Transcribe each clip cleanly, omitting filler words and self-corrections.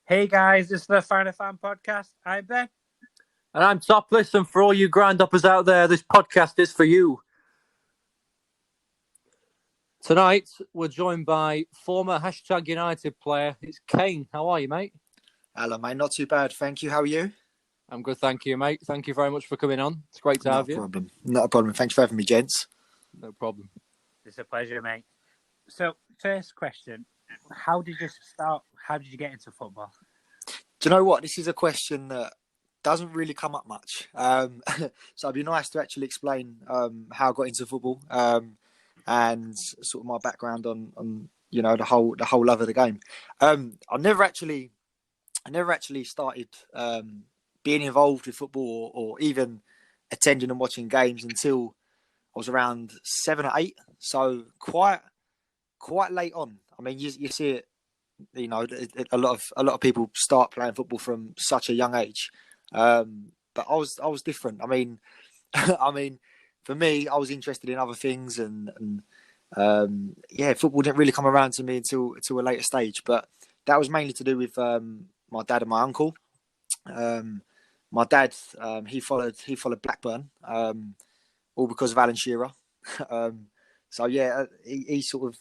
Hey guys, this is the FANA Fan Podcast. I'm Ben. And I'm Topless, and for all you Groundhoppers out there, this podcast is for you. Tonight, we're joined by former #United player. It's Cain. How are you, mate? Hello, mate. Not too bad, thank you. How are you? I'm good, thank you, mate. Thank you very much for coming on. It's great to have you. Not a problem. Thanks for having me, gents. No problem. It's a pleasure, mate. So, first question. How did you start? How did you get into football? Do you know what? This is a question that doesn't really come up much. So it'd be nice to actually explain how I got into football and sort of my background on the whole love of the game. I never actually started being involved with football or even attending and watching games until I was around 7 or 8. So quite late on. I mean, you see it. A lot of people start playing football from such a young age, but I was different. I mean, for me, I was interested in other things, and football didn't really come around to me until a later stage. But that was mainly to do with my dad and my uncle. My dad, he followed Blackburn, all because of Alan Shearer. He sort of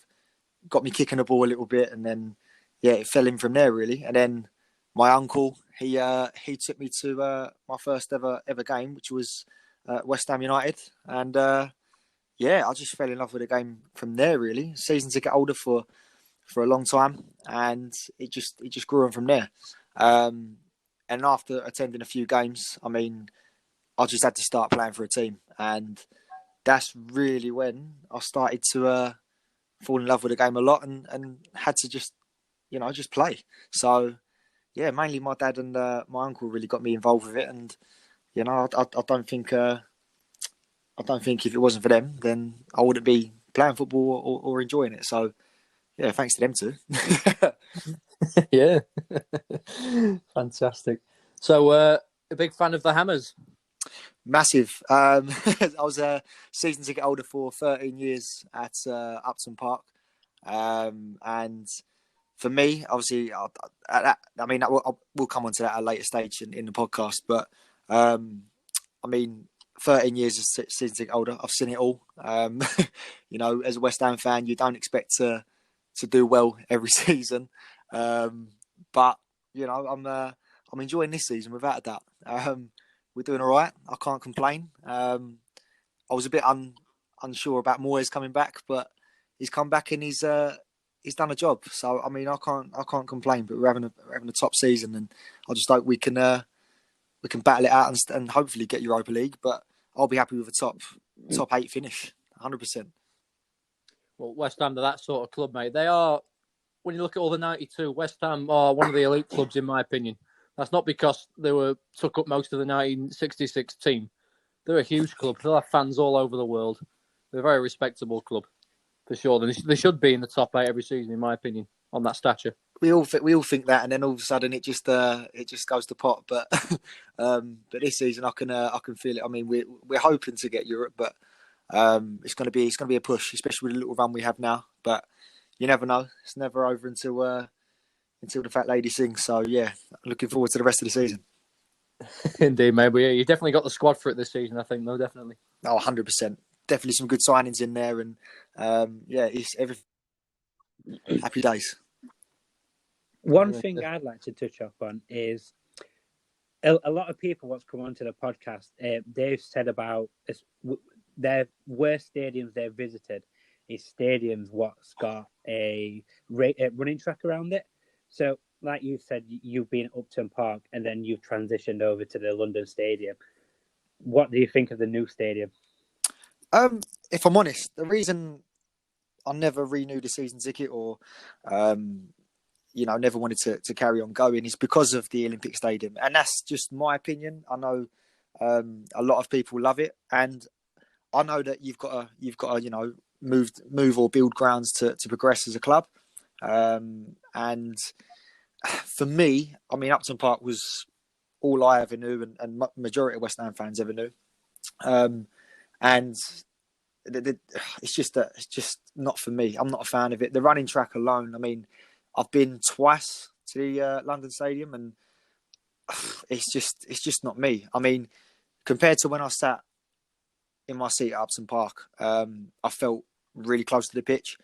got me kicking the ball a little bit, and then it fell in from there really. And then my uncle, he took me to my first ever game, which was West Ham United, and I just fell in love with the game from there really. Season ticket holder for a long time, and it just grew on from there. And after attending a few games, I mean, I just had to start playing for a team, and that's really when I started to fall in love with the game a lot, and had to just play. So, mainly my dad and my uncle really got me involved with it, and I don't think if it wasn't for them, then I wouldn't be playing football or enjoying it. So, thanks to them too. Yeah, fantastic. So, a big fan of the Hammers. Massive. I was a season ticket holder for 13 years at Upton Park, and for me, obviously, we'll come on to that at a later stage in the podcast. But 13 years as season ticket holder, I've seen it all. As a West Ham fan, you don't expect to do well every season, but I'm enjoying this season without a doubt. We're doing all right. I can't complain. I was a bit unsure about Moyes coming back, but he's come back and he's done a job. So I mean, I can't complain. But we're having a top season, and I just hope we can battle it out and hopefully get Europa League. But I'll be happy with a top 8 finish, 100%. Well, West Ham are that sort of club, mate. They are. When you look at all the 92, West Ham are one of the elite clubs, in my opinion. That's not because they took up most of the 1966 team. They're a huge club. They'll have fans all over the world. They're a very respectable club, for sure. They should be in the top 8 every season, in my opinion, on that stature. We all think that, and then all of a sudden it just goes to pot. But this season I can feel it. I mean, we're hoping to get Europe, but it's going to be a push, especially with the little run we have now. But you never know. It's never over until the fat lady sings. So, looking forward to the rest of the season. Indeed, mate. But you definitely got the squad for it this season, I think, though, definitely. Oh, 100%. Definitely some good signings in there. And, it's everything. Happy days. One thing I'd like to touch up on is a lot of people what's come onto the podcast, they've said about their worst stadiums they've visited is stadiums what's got a running track around it. So, like you said, you've been at Upton Park and then you've transitioned over to the London Stadium. What do you think of the new stadium? If I'm honest, the reason I never renewed a season ticket or, never wanted to carry on going is because of the Olympic Stadium. And that's just my opinion. I know a lot of people love it. And I know that you've got to move or build grounds to progress as a club. And for me, I mean, Upton Park was all I ever knew, and majority of West Ham fans ever knew. And it's just not for me. I'm not a fan of it. The running track alone. I mean, I've been twice to the London Stadium, and it's just not me. I mean, compared to when I sat in my seat at Upton Park, I felt really close to the pitch,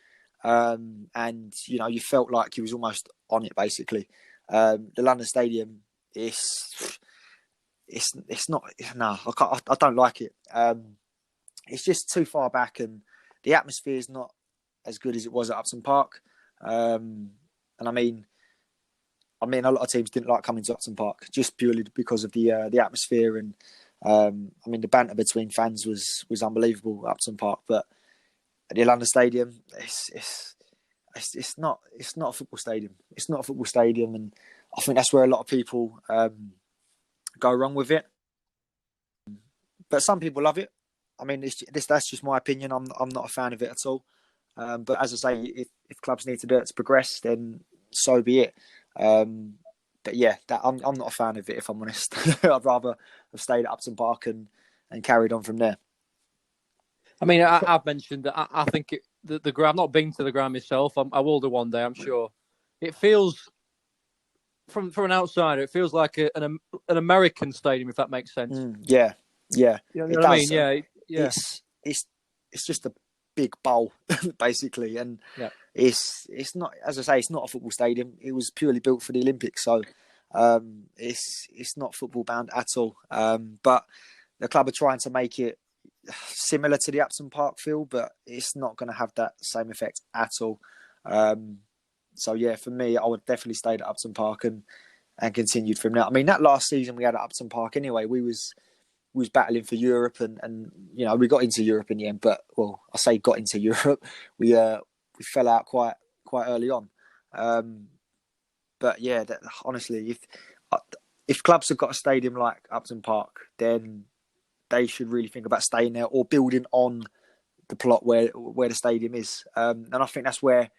and you felt like you was almost on it basically. The London Stadium it's not. No, I don't like it. It's just too far back, and the atmosphere is not as good as it was at Upton Park. And I mean, a lot of teams didn't like coming to Upton Park just purely because of the atmosphere, and the banter between fans was unbelievable at Upton Park. But at the London Stadium, it's not a football stadium. It's not a football stadium, and I think that's where a lot of people go wrong with it. But some people love it. I mean, that's just my opinion. I'm not a fan of it at all. But as I say, if clubs need to do it to progress, then so be it. But yeah, I'm not a fan of it, if I'm honest. I'd rather have stayed at Upton Park and carried on from there. I mean, I've mentioned that I think the ground. I've not been to the ground myself. I will do one day, I'm sure. It feels, from an outsider, it feels like an American stadium, if that makes sense. Yeah. You know what I mean? Yeah. It's just a big bowl, basically, and it's not, as I say, it's not a football stadium. It was purely built for the Olympics, so it's not football bound at all. But the club are trying to make it similar to the Upton Park feel, but it's not going to have that same effect at all. So yeah, for me, I would definitely stay at Upton Park and continued from there. I mean, that last season we had at Upton Park anyway, we was battling for Europe, and we got into Europe in the end. But I say got into Europe, we fell out quite early on. But yeah, honestly, if clubs have got a stadium like Upton Park, then they should really think about staying there or building on the plot where the stadium is. And I think that's where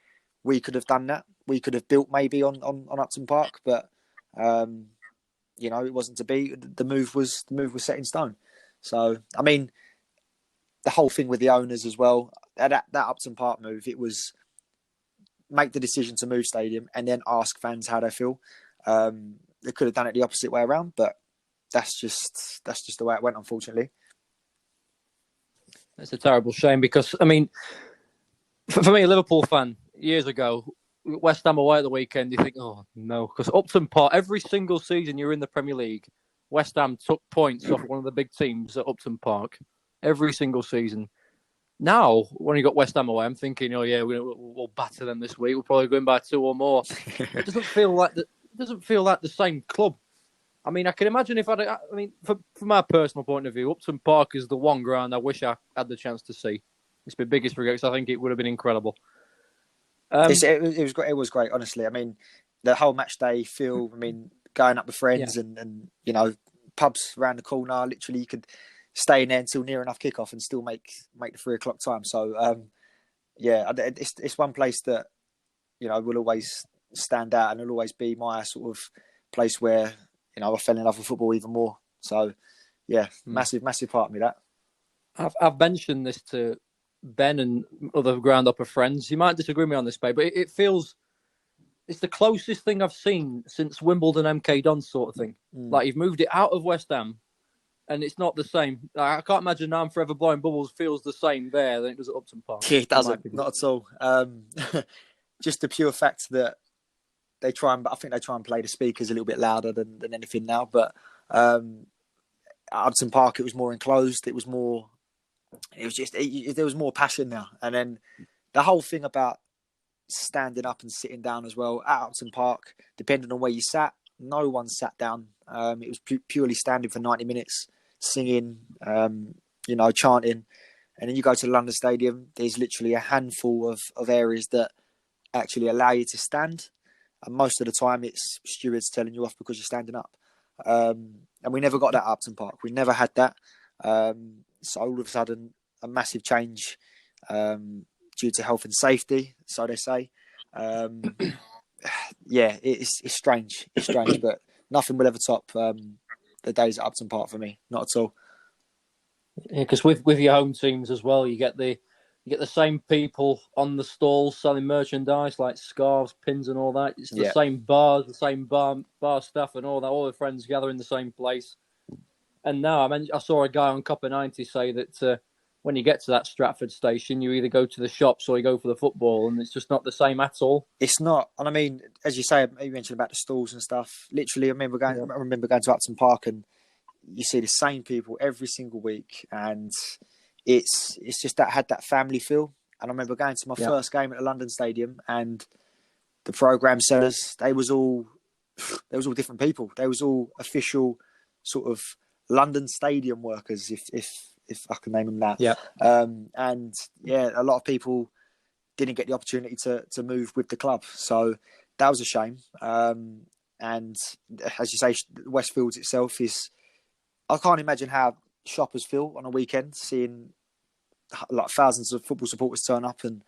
we could have done that. We could have built maybe on Upton Park, but it wasn't to be. The move was set in stone. So I mean, the whole thing with the owners as well. That Upton Park move, it was make the decision to move stadium and then ask fans how they feel. They could have done it the opposite way around, but that's just the way it went, unfortunately. It's a terrible shame because, I mean, for me, a Liverpool fan, years ago, West Ham away at the weekend, you think, oh, no. Because Upton Park, every single season you're in the Premier League, West Ham took points off one of the big teams at Upton Park. Every single season. Now, when you got West Ham away, I'm thinking, oh, yeah, we'll batter them this week. We'll probably go in by 2 or more. It doesn't feel like the same club. I mean, I can imagine from my personal point of view, Upton Park is the one ground I wish I had the chance to see. It's my biggest regret because I think it would have been incredible. It was great, honestly. I mean, the whole match day feel. I mean, going up with friends and pubs around the corner. Literally, you could stay in there until near enough kickoff and still make the 3 o'clock time. So it's one place that will always stand out and will always be my sort of place where I fell in love with football even more. So yeah, massive part of me that. I've mentioned this to Ben and other Groundhopper friends. You might disagree with me on this, babe, but it feels it's the closest thing I've seen since Wimbledon MK Dons sort of thing. Like you've moved it out of West Ham, and it's not the same. I can't imagine I'm Forever Blowing Bubbles feels the same there than it does at Upton Park. Yeah, it doesn't, not at all. Just the pure fact that I think they try and play the speakers a little bit louder than anything now. But at Upton Park, it was more enclosed. There was more passion now. And then the whole thing about standing up and sitting down as well at Upton Park, depending on where you sat, no one sat down. It was purely standing for 90 minutes, singing, chanting. And then you go to the London Stadium, there's literally a handful of areas that actually allow you to stand. And most of the time, it's stewards telling you off because you're standing up. And we never got that at Upton Park. We never had that. So all of a sudden, a massive change due to health and safety, so they say. Yeah, it's strange. It's strange, but nothing will ever top the days at Upton Park for me. Not at all. Yeah, because with your home teams as well, you get the You get the same people on the stalls selling merchandise like scarves, pins, and all that. It's the same bars, the same bar staff, and all that. All the friends gather in the same place. And now, I saw a guy on Copper 90 say that when you get to that Stratford station, you either go to the shops or you go for the football, and it's just not the same at all. It's not. And I mean, as you say, you mentioned about the stalls and stuff. Literally, I remember going to Upton Park, and you see the same people every single week, and it's just that had that family feel. And I remember going to my first game at the London Stadium, and the programme sellers, they was all different people. They was all official sort of London Stadium workers, if I can name them that. Yeah. And yeah, a lot of people didn't get the opportunity to move with the club, so that was a shame. And as you say, Westfields itself is. I can't imagine how shoppers feel on a weekend seeing like thousands of football supporters turn up and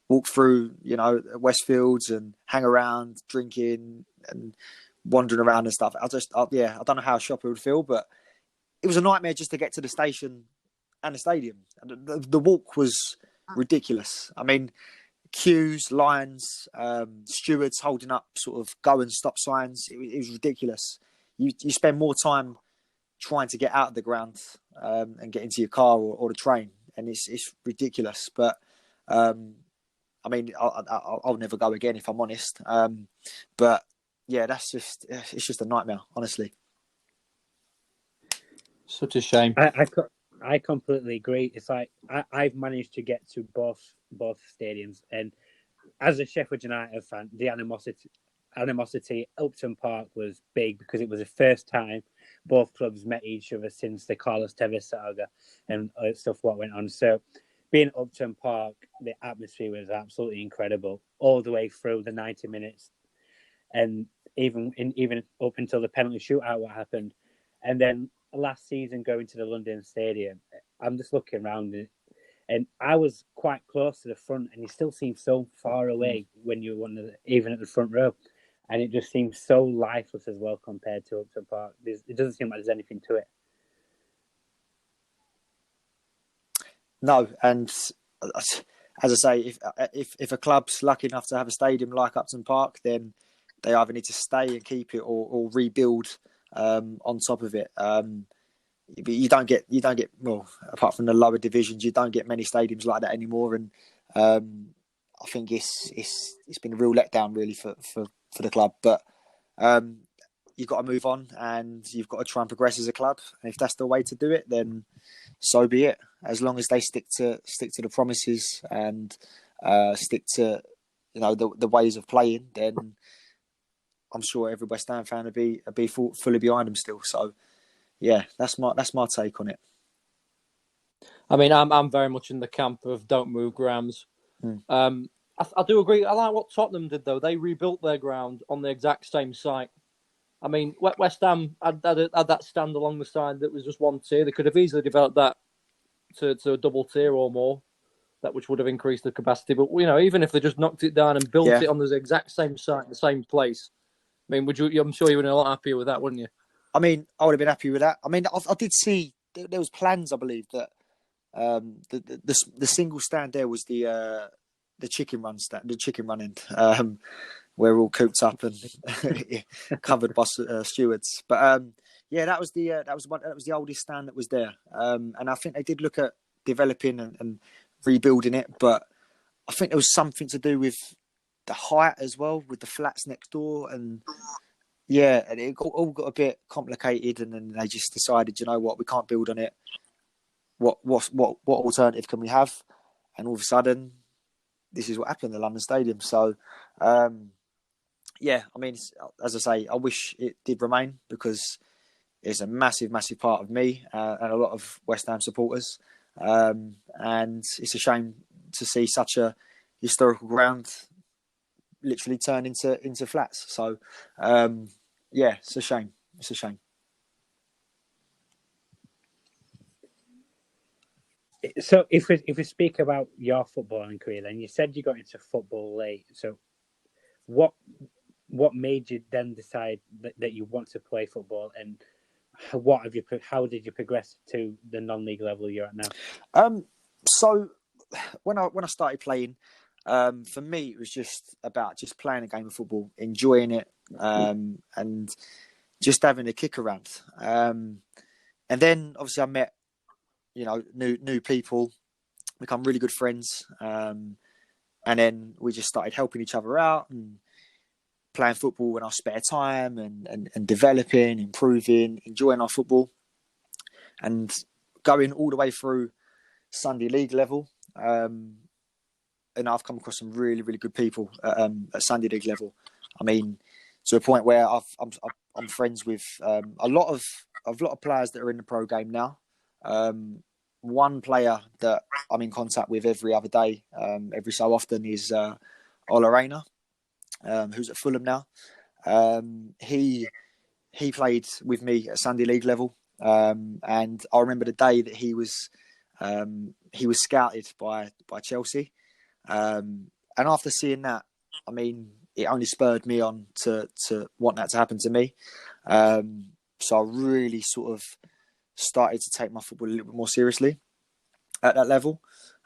walk through, Westfields and hang around, drinking and wandering around and stuff. I don't know how a shopper would feel, but it was a nightmare just to get to the station and the stadium. The walk was ridiculous. I mean, queues, lines, stewards holding up sort of go and stop signs. It was ridiculous. You spend more time trying to get out of the ground and get into your car or the train, and it's ridiculous. But I mean, I'll never go again if I'm honest. But yeah, it's just a nightmare, honestly. Such a shame. I completely agree. It's like I've managed to get to both stadiums, and as a Sheffield United fan, the animosity at Upton Park was big because it was the first time both clubs met each other since the Carlos Tevez saga and stuff what went on. So being at Upton Park, the atmosphere was absolutely incredible all the way through the 90 minutes, and even up until the penalty shootout what happened. And then last season going to the London Stadium, I'm just looking around and I was quite close to the front, and you still seem so far away when you're even at the front row. And it just seems so lifeless as well compared to Upton Park. It doesn't seem like there's anything to it. No, and as I say, if a club's lucky enough to have a stadium like Upton Park, then they either need to stay and keep it or rebuild on top of it. But you don't get well, apart from the lower divisions, you don't get many stadiums like that anymore. And I think it's been a real letdown really for the club. But you've got to move on, and you've got to try and progress as a club. And if that's the way to do it, then so be it. As long as they stick to the promises and stick to the ways of playing, then I'm sure every West Ham fan would be fully behind them still. So yeah, that's my take on it. I mean, I'm very much in the camp of don't move grounds. I do agree. I like what Tottenham did though. They rebuilt their ground on the exact same site. I mean, West Ham had that stand along the side that was just one tier. They could have easily developed that to a double tier or more, which would have increased the capacity. But even if they just knocked it down and built it on the exact same site, the same place, I mean, I'm sure you would have been a lot happier with that, wouldn't you? I mean, I would have been happy with that. I mean, I did see there was plans, I believe, that the single stand there was the chicken run stand, the chicken run end, where we're all cooped up and covered by stewards. But yeah, that was the oldest stand that was there, and I think they did look at developing and rebuilding it, but I think there was something to do with the height as well, with the flats next door, and yeah, and it all got a bit complicated, and then they just decided, you know what, we can't build on it. What alternative can we have? And all of a sudden, this is what happened at the London Stadium. So, yeah, I mean, as I say, I wish it did remain because it's a massive, massive part of me and a lot of West Ham supporters. And it's a shame to see such a historical ground literally turn into flats. So, yeah, it's a shame. It's a shame. So if we speak about your footballing career, then you said you got into football late. So what made you then decide that you want to play football, and how did you progress to the non-league level you're at now? So when I started playing, for me it was just about just playing a game of football, enjoying it, and just having a kick around. And then obviously I met, new people, become really good friends, and then we just started helping each other out and playing football in our spare time and developing, improving, enjoying our football, and going all the way through Sunday League level. And I've come across some really, really good people at Sunday League level. I mean, to a point where I'm friends with a lot of players that are in the pro game now. One player that I'm in contact with every other day, every so often, is Ola Rayner, who's at Fulham now. He played with me at Sunday League level, and I remember the day that he was scouted by Chelsea, and after seeing that, I mean, it only spurred me on to want that to happen to me. So I really sort of started to take my football a little bit more seriously at that level.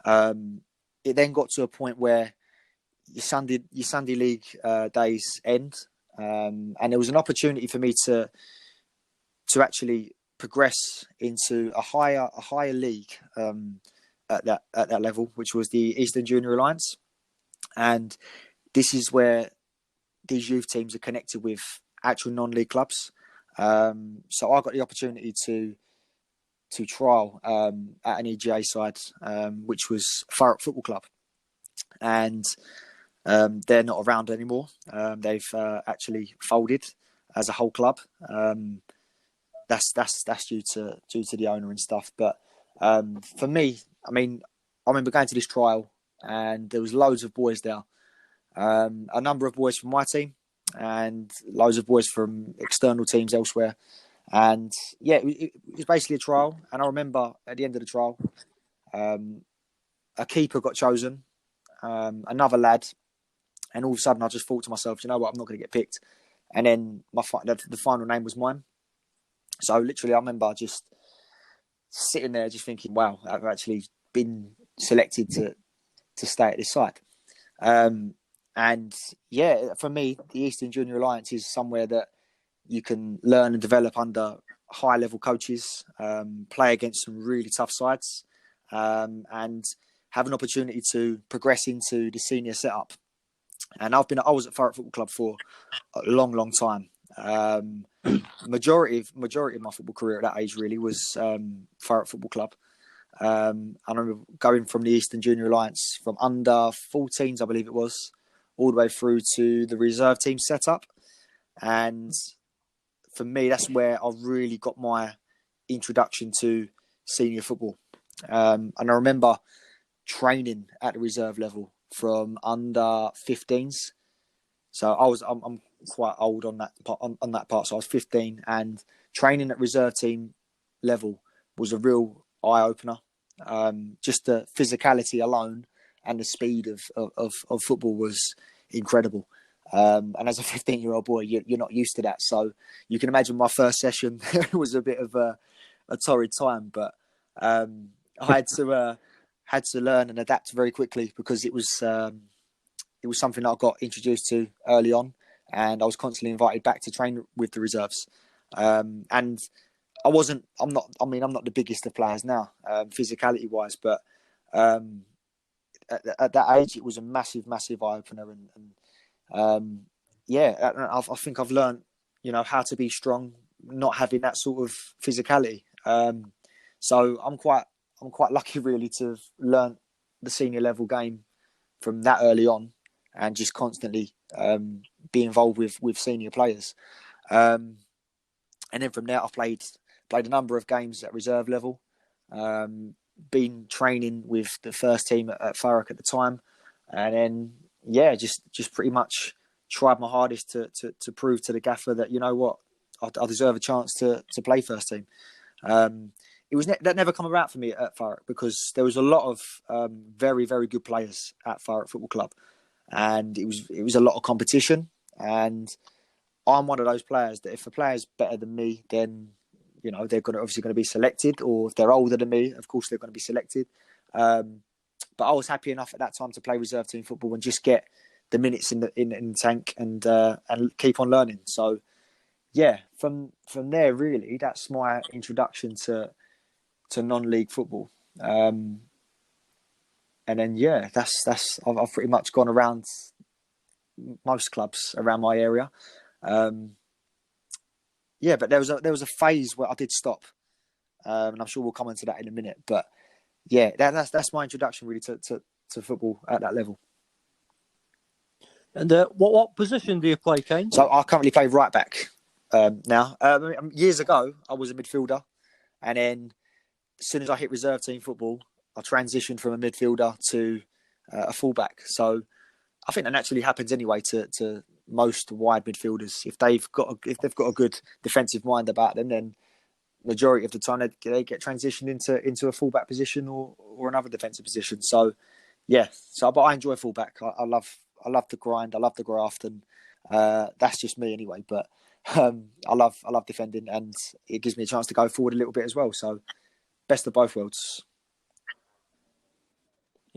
It then got to a point where your Sunday League days end, and there was an opportunity for me to actually progress into a higher league at that level, which was the Eastern Junior Alliance. And this is where these youth teams are connected with actual non-league clubs. So I got the opportunity to trial at an EGA side, which was Thurrock Football Club, and they're not around anymore. They've actually folded as a whole club. That's due to the owner and stuff. But for me, I mean, I remember going to this trial, and there was loads of boys there. A number of boys from my team, and loads of boys from external teams elsewhere. And yeah, it was basically a trial. And I remember at the end of the trial, a keeper got chosen, another lad, and all of a sudden I just thought to myself, you know what, I'm not going to get picked. And then the final name was mine. So literally, I remember just sitting there, just thinking, wow, I've actually been selected to stay at this side. And yeah, for me, the Eastern Junior Alliance is somewhere that you can learn and develop under high-level coaches, play against some really tough sides, and have an opportunity to progress into the senior setup. And I was at Thurrock Football Club for a long, long time. Majority of my football career at that age really was Thurrock Football Club. I remember going from the Eastern Junior Alliance from under 14s, I believe it was, all the way through to the reserve team setup. And for me, that's where I really got my introduction to senior football. And I remember training at the reserve level from under 15s. So I'm quite old on that part. So I was 15, and training at reserve team level was a real eye opener. Just the physicality alone and the speed of football was incredible. And as a 15-year-old boy, you're not used to that. So you can imagine my first session was a bit of a torrid time, but I had to learn and adapt very quickly, because it was something that I got introduced to early on, and I was constantly invited back to train with the reserves. And I'm not the biggest of players now, physicality wise, but at that age, it was a massive, massive eye opener. And I think I've learned, how to be strong, not having that sort of physicality. So I'm quite lucky really to have learnt the senior level game from that early on, and just constantly be involved with senior players. And then from there, I've played a number of games at reserve level, been training with the first team at Thurrock at the time. And then, just pretty much tried my hardest to prove to the gaffer that, you know what, I deserve a chance to play first team. That never come about for me at Thurrock, because there was a lot of very, very good players at Thurrock Football Club, and it was a lot of competition. And I'm one of those players that if a player's better than me, then they're obviously going to be selected, or if they're older than me, of course they're going to be selected. But I was happy enough at that time to play reserve team football and just get the minutes in the tank and keep on learning. So yeah, from there really, that's my introduction to non-league football. And then yeah, that's I've pretty much gone around most clubs around my area. Yeah, but there was a phase where I did stop, and I'm sure we'll come into that in a minute. But yeah, that's my introduction really to football at that level. And what position do you play, Cain? So I currently play right back now. Years ago, I was a midfielder, and then as soon as I hit reserve team football, I transitioned from a midfielder to a fullback. So I think that naturally happens anyway to most wide midfielders. If they've got a good defensive mind about them, then majority of the time they get transitioned into a fullback position or another defensive position. So yeah, but I enjoy fullback. I love the grind. I love the graft, and that's just me anyway. But I love defending, and it gives me a chance to go forward a little bit as well. So best of both worlds.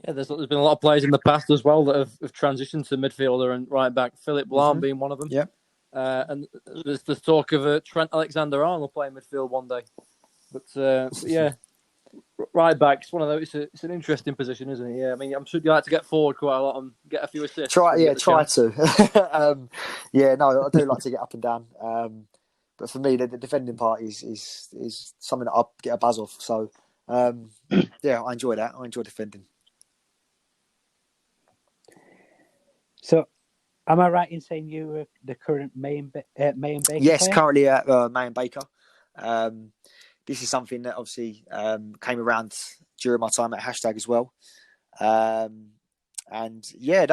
Yeah, there's been a lot of players in the past as well that have transitioned to midfielder and right back. Philip Lahm being one of them. Yeah. And there's the talk of Trent Alexander-Arnold playing midfield one day. But yeah, right back. It's one of those. It's an interesting position, isn't it? Yeah, I mean, I'm sure you like to get forward quite a lot and get a few assists. Try to. No, I do like to get up and down. But for me, the defending part is something that I get a buzz off. So yeah, I enjoy that. I enjoy defending. So, am I right in saying you were the current May and Baker Yes, player? currently at May and Baker. This is something that obviously came around during my time at Hashtag as well. And yeah,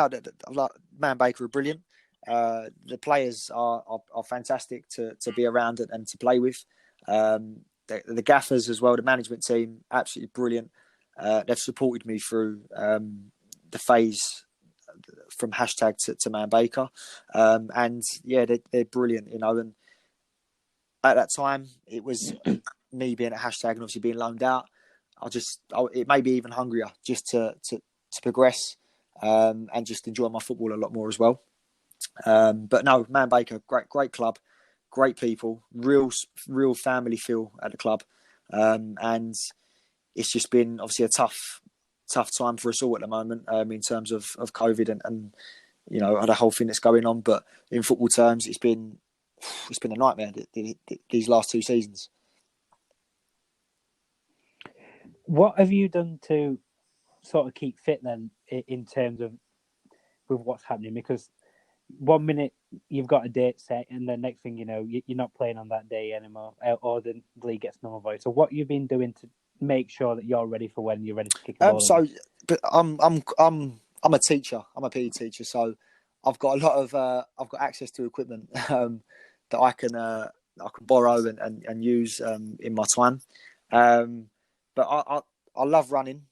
May and Baker are brilliant. The players are fantastic to be around and to play with. The gaffers as well, the management team, absolutely brilliant. They've supported me through the phase from Hashtag to Man Baker, and yeah, they're brilliant, you know. And at that time, it was me being at Hashtag and obviously being loaned out. It made me even hungrier just to progress and just enjoy my football a lot more as well. But no, Man Baker, great club, great people, real family feel at the club, and it's just been obviously a tough time for us all at the moment in terms of COVID and you know the whole thing that's going on. But in football terms, it's been a nightmare these last 2 seasons. What have you done to sort of keep fit then in terms of with what's happening? Because 1 minute you've got a date set, and the next thing you know, you're not playing on that day anymore, or the league gets nullified. So what you've been doing to make sure that you're ready for when you're ready to kick the ball? But I'm a teacher. I'm a PE teacher, so I've got a lot of I've got access to equipment that I can borrow and use in my time. But I love running.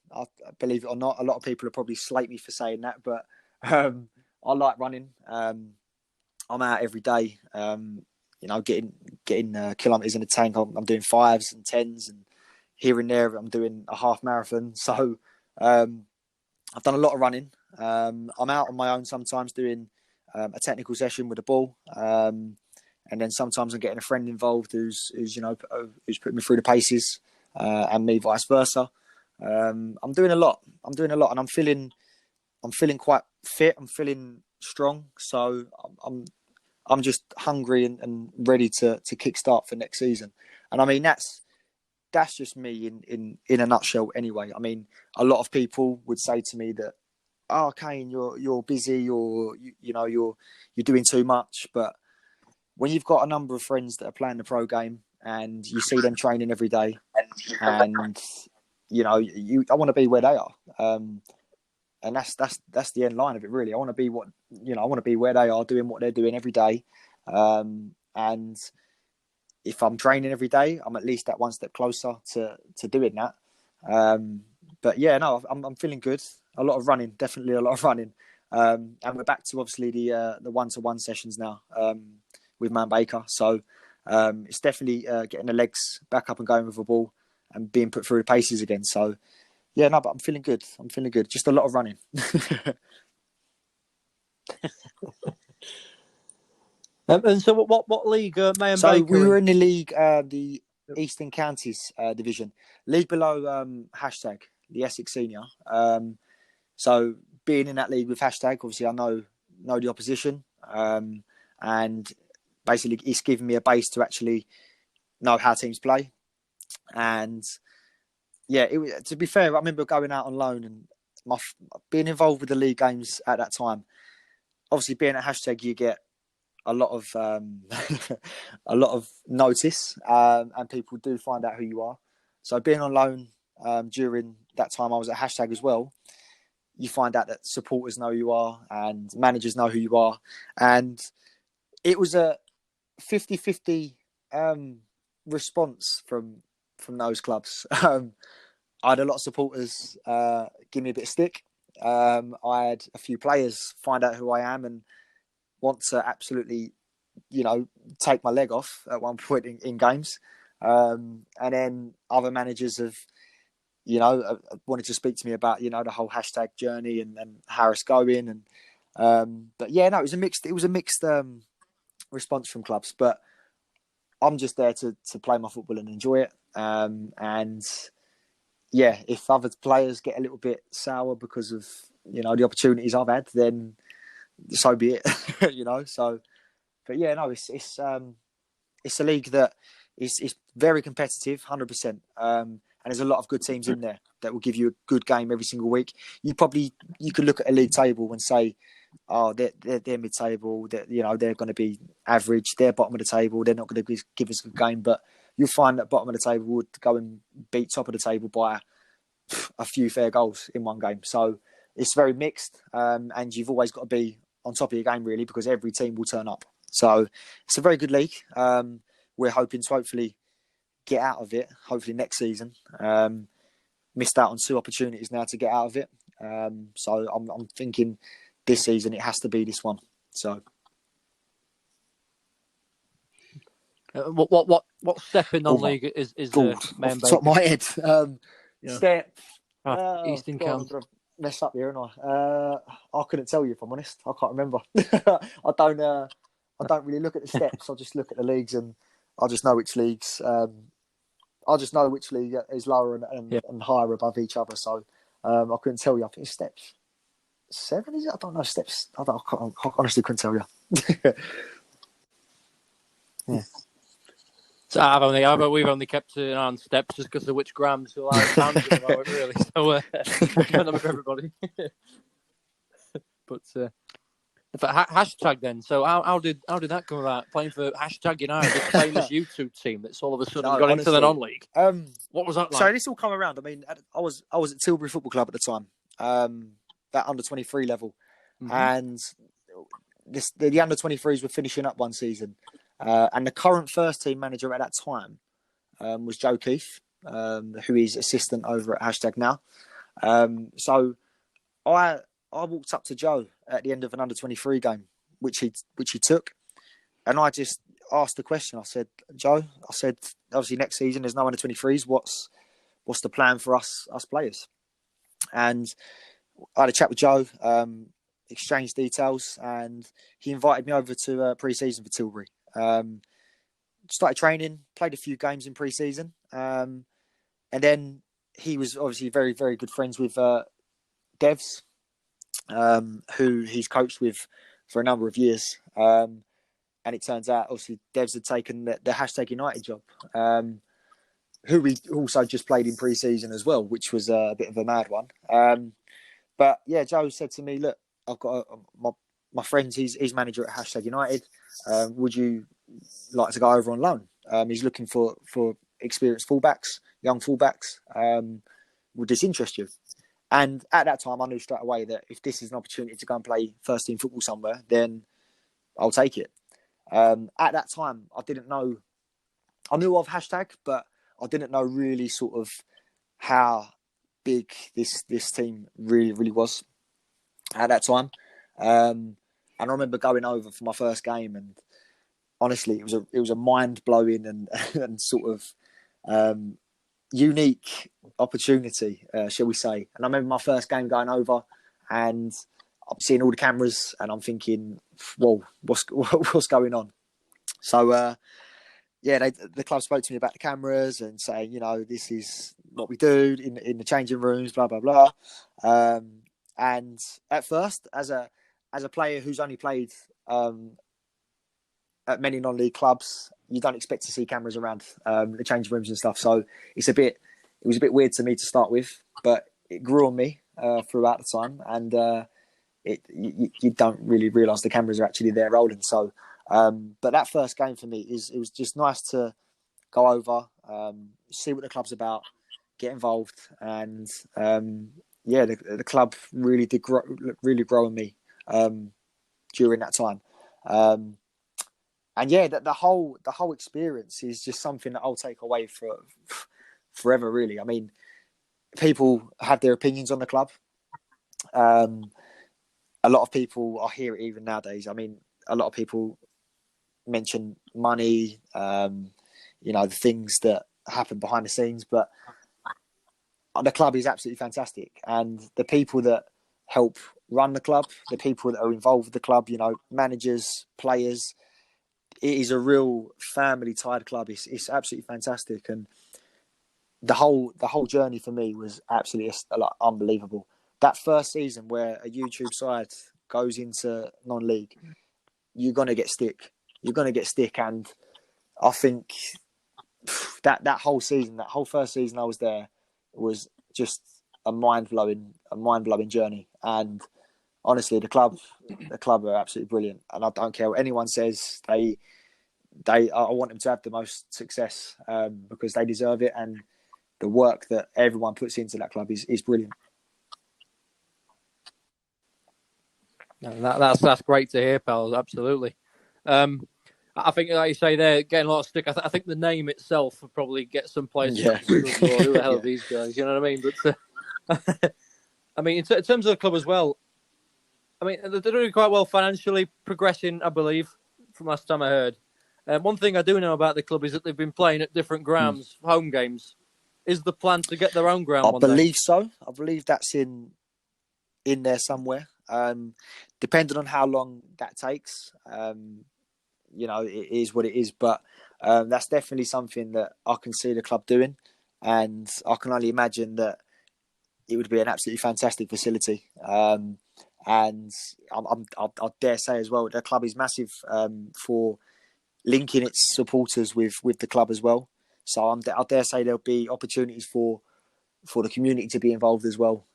Believe it or not, a lot of people will probably slate me for saying that, but I like running. I'm out every day. You know, getting kilometres in the tank. I'm doing 5s and 10s, and here and there I'm doing a half marathon. So I've done a lot of running. I'm out on my own sometimes doing a technical session with a ball, and then sometimes I'm getting a friend involved who's putting me through the paces, and me vice versa. I'm doing a lot, and I'm feeling quite fit. I'm feeling strong, so I'm just hungry and ready to kickstart for next season. And I mean that's just me in a nutshell. Anyway, I mean a lot of people would say to me that, "Oh, Cain, you're busy, or you're doing too much." But when you've got a number of friends that are playing the pro game and you see them training every day, and I want to be where they are. And that's the end line of it, really. I want to be I want to be where they are, doing what they're doing every day. And if I'm training every day, I'm at least that one step closer to doing that. But yeah, no, I'm feeling good. A lot of running, definitely a lot of running. And we're back to obviously the 1-to-1 sessions now with Man Baker. So it's definitely getting the legs back up and going with the ball and being put through the paces again. So Yeah, no, but I'm feeling good. Just a lot of running. And so, what league May and So Baker we were in? in the league, the Eastern Counties division, league below hashtag the Essex Senior. So being in that league with hashtag, obviously I know the opposition, and basically it's given me a base to actually know how teams play. And yeah, to be fair, I remember going out on loan and being involved with the league games at that time. Obviously, being at hashtag, you get a lot of a lot of notice, and people do find out who you are. So being on loan during that time, I was at hashtag as well. You find out that supporters know who you are and managers know who you are, and it was a 50-50 response from those clubs. I had a lot of supporters give me a bit of stick. I had a few players find out who I am and want to absolutely, take my leg off at one point in games. And then other managers have, wanted to speak to me about, the whole hashtag journey and how it's going. And but yeah, no, it was a mixed response from clubs. But I'm just there to play my football and enjoy it. And yeah, if other players get a little bit sour because of the opportunities I've had, then so be it. So, but yeah, no, it's a league that is very competitive, 100%. And there's a lot of good teams in there that will give you a good game every single week. You could look at a league table and say, oh, they're mid-table. They're going to be average. They're bottom of the table. They're not going to give us a good game. But you'll find that bottom of the table would go and beat top of the table by a few fair goals in one game. So it's very mixed, and you've always got to be on top of your game, really, because every team will turn up. So it's a very good league. We're hoping to hopefully get out of it, hopefully next season. Missed out on 2 opportunities now to get out of it. So I'm thinking this season it has to be this one. So what step in non-league is May off and Baker? Top of my head. Step. Eastern God, I'm County. gonna mess up here, aren't I? I couldn't tell you if I'm honest. I can't remember. I don't really look at the steps. I just look at the leagues and I just know which leagues. I just know which league is lower and higher above each other. So I couldn't tell you. I think it's steps 7, is it? I don't know steps. I honestly couldn't tell you. Yeah. So we've only kept an eye on steps just because of which Graham's who are down at the moment, really. So I can't remember everybody. But hashtag then. So how did that come about? Playing for hashtag United, this famous YouTube team that's all of a sudden got into the non-league. What was that like? So this all come around. I mean, I was at Tilbury Football Club at the time, that under 23 level, and the under 23s were finishing up one season. And the current first team manager at that time was Joe Keefe, who is assistant over at hashtag now. So I walked up to Joe at the end of an under 23 game, which he took, and I just asked the question. I said, Joe, obviously next season there's no under 23s. What's the plan for us players? And I had a chat with Joe, exchanged details, and he invited me over to pre-season for Tilbury. Started training, played a few games in pre-season, and then he was obviously very, very good friends with Devs, who he's coached with for a number of years. And it turns out, obviously, Devs had taken the hashtag United job, who we also just played in pre-season as well, which was a bit of a mad one. But yeah, Joe said to me, look, I've got my friend, he's manager at hashtag United. Would you like to go over on loan? He's looking for experienced fullbacks, young fullbacks. Would this interest you? And at that time, I knew straight away that if this is an opportunity to go and play first team football somewhere, then I'll take it. At that time, I didn't know. I knew of hashtag, but I didn't know really sort of how big this team really was at that time. And I remember going over for my first game, and honestly, it was a mind blowing and sort of unique opportunity, shall we say. And I remember my first game going over, and I'm seeing all the cameras, and I'm thinking, whoa, what's going on? So, the club spoke to me about the cameras and saying, this is what we do in the changing rooms, blah, blah, blah. And at first, as a player who's only played at many non-league clubs, you don't expect to see cameras around the changing rooms and stuff. So it was a bit weird to me to start with, but it grew on me throughout the time, and you don't really realise the cameras are actually there rolling. So, but that first game for me it was just nice to go over, see what the club's about, get involved, and the club really did grow on me during that time. And the whole experience is just something that I'll take away for forever. Really, I mean, people have their opinions on the club. A lot of people, I hear it even nowadays. I mean, a lot of people mention money, the things that happen behind the scenes, but the club is absolutely fantastic, and the people that help run the club, the people that are involved with the club, managers, players. It is a real family-tied club. It's absolutely fantastic, and the whole journey for me was absolutely unbelievable. That first season where a YouTube side goes into non-league, you're gonna get stick. And I think that whole first season I was there was just a mind-blowing journey. And honestly, the club are absolutely brilliant, and I don't care what anyone says. I want them to have the most success because they deserve it, and the work that everyone puts into that club is brilliant. That's great to hear, pals. Absolutely. I think, like you say, they're getting a lot of stick. I think the name itself would probably get some players. Yeah. Who the hell are these guys? You know what I mean? But I mean, in terms of the club as well, I mean, they're doing quite well financially, progressing, I believe, from last time I heard. One thing I do know about the club is that they've been playing at different grounds, home games. Is the plan to get their own ground I one day? believe so. I believe that's in there somewhere. Depending on how long that takes, it is what it is. But that's definitely something that I can see the club doing, and I can only imagine that it would be an absolutely fantastic facility. And I dare say as well, the club is massive for linking its supporters with the club as well. So I dare say there'll be opportunities for the community to be involved as well.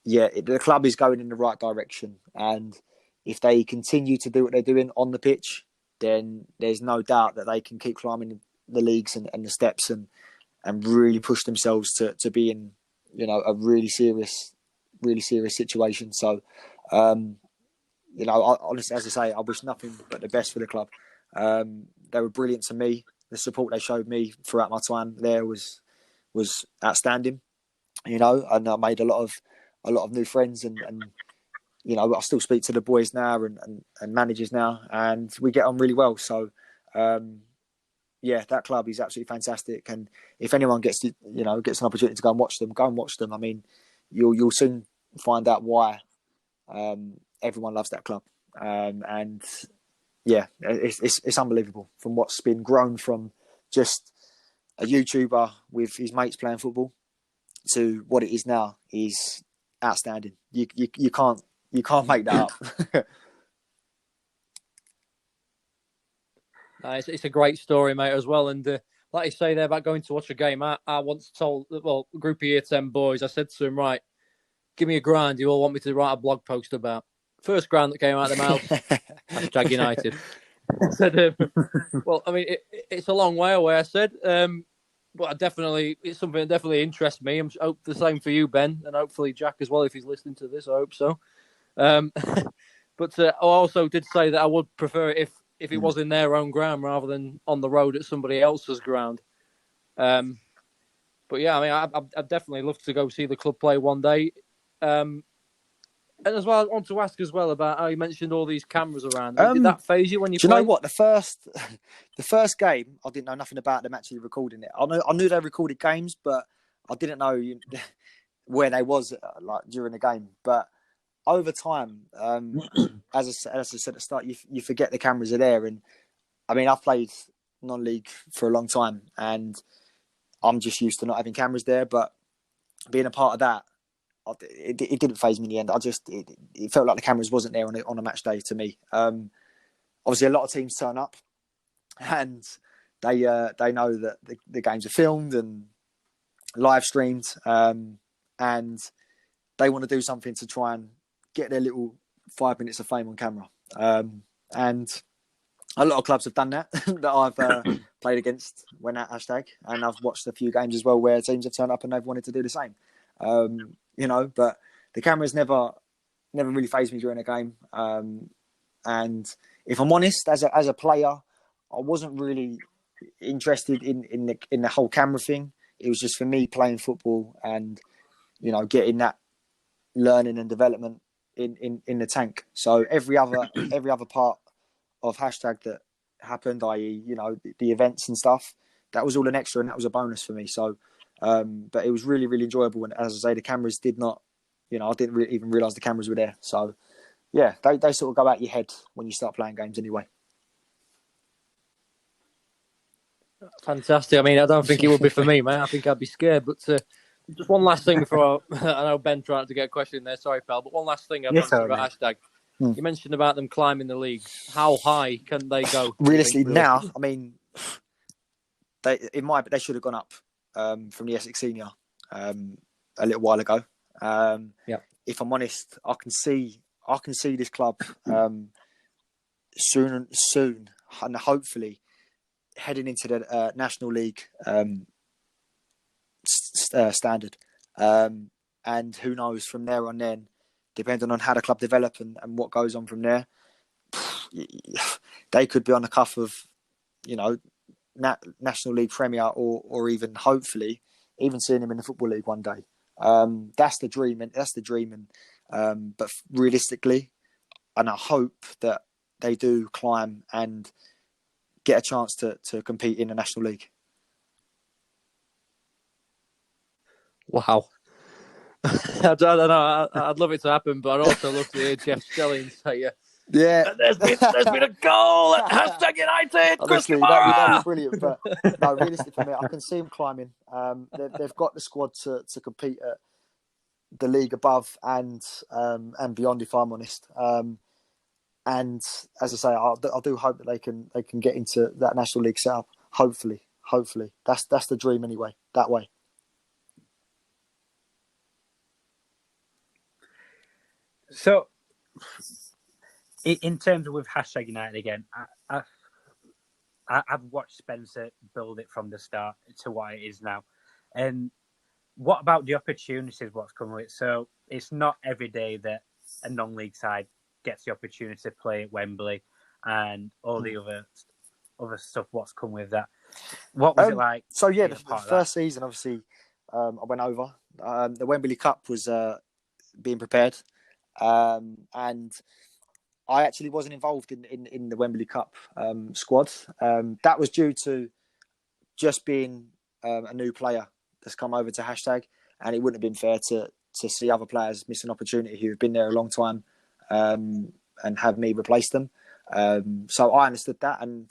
The club is going in the right direction. And if they continue to do what they're doing on the pitch, then there's no doubt that they can keep climbing the leagues and the steps and really push themselves to be in, a really serious situation. So, honestly, as I say, I wish nothing but the best for the club. They were brilliant to me. The support they showed me throughout my time there was outstanding. And I made a lot of new friends, and I still speak to the boys now and managers now, and we get on really well. So, that club is absolutely fantastic. And if anyone gets an opportunity to go and watch them. I mean, you'll soon find out why everyone loves that club. It's unbelievable from what's been grown from just a YouTuber with his mates playing football to what it is now is outstanding. You can't make that up. It's a great story, mate, as well. And like you say there about going to watch a game, I once told a group of Year 10 boys, I said to them, right, give me a ground you all want me to write a blog post about. First ground that came out of their mouth, hashtag United. I said, well, I mean, it's a long way away, I said. But it's something that definitely interests me. I hope the same for you, Ben, and hopefully Jack as well, if he's listening to this. I hope so. But I also did say that I would prefer it if it was in their own ground rather than on the road at somebody else's ground. But yeah, I mean, I'd definitely love to go see the club play one day. And as well, I want to ask as well about how you mentioned all these cameras around. Did that phase you when you Do you played? know what? The first game, I didn't know nothing about them actually recording it. I knew they recorded games, but I didn't know where they was like during the game. But over time, as I said at the start, you forget the cameras are there. And I mean, I've played non-league for a long time, and I'm just used to not having cameras there. But being a part of that, it didn't faze me in the end. It felt like the cameras wasn't there on a match day to me. Obviously, a lot of teams turn up, and they know that the games are filmed and live streamed, and they want to do something to try and get their little 5 minutes of fame on camera. And a lot of clubs have done that that I've played against when at hashtag, and I've watched a few games as well where teams have turned up and they've wanted to do the same. But the cameras never really fazed me during a game. And if I'm honest, as a player, I wasn't really interested in the whole camera thing. It was just for me playing football and, getting that learning and development in the tank. So every other part of hashtag that happened, i.e., the events and stuff, that was all an extra and that was a bonus for me. So, but it was really, really enjoyable. And as I say, the cameras did not, I didn't even realise the cameras were there. So, yeah, they sort of go out your head when you start playing games anyway. Fantastic. I mean, I don't think it would be for me, man. I think I'd be scared. But just one last thing before I know Ben trying to get a question in there. Sorry, pal. But one last thing about hashtag. You mentioned about them climbing the leagues. How high can they go? Realistically, now, I mean, they should have gone up from the Essex Senior a little while ago. If I'm honest, I can see this club soon, and hopefully heading into the National League standard. And who knows from there on then, depending on how the club develop and what goes on from there, they could be on the cuff of, National League Premier or even hopefully even seeing him in the Football League one day. That's the dream. But realistically, and I hope that they do climb and get a chance to compete in the National League. Wow. I don't know. I'd love it to happen, but I'd also love to hear Jeff Stelling say, yeah, there's been a goal at hashtag United. Honestly, that'd be brilliant. But no, realistically for me, I can see them climbing. They've got the squad to compete at the league above and beyond, if I'm honest. And as I say, I do hope that they can get into that National League setup. Hopefully, that's the dream anyway. That way. So, in terms of with hashtag United again, I've watched Spencer build it from the start to what it is now. And what about the opportunities? What's come with it? So it's not every day that a non-league side gets the opportunity to play at Wembley and all the other stuff. What's come with that? What was it like? So yeah, the first season, obviously, I went over. The Wembley Cup was being prepared. And I actually wasn't involved in the Wembley Cup squad. That was due to just being a new player that's come over to hashtag, and it wouldn't have been fair to see other players miss an opportunity who have been there a long time and have me replace them. So I understood that, and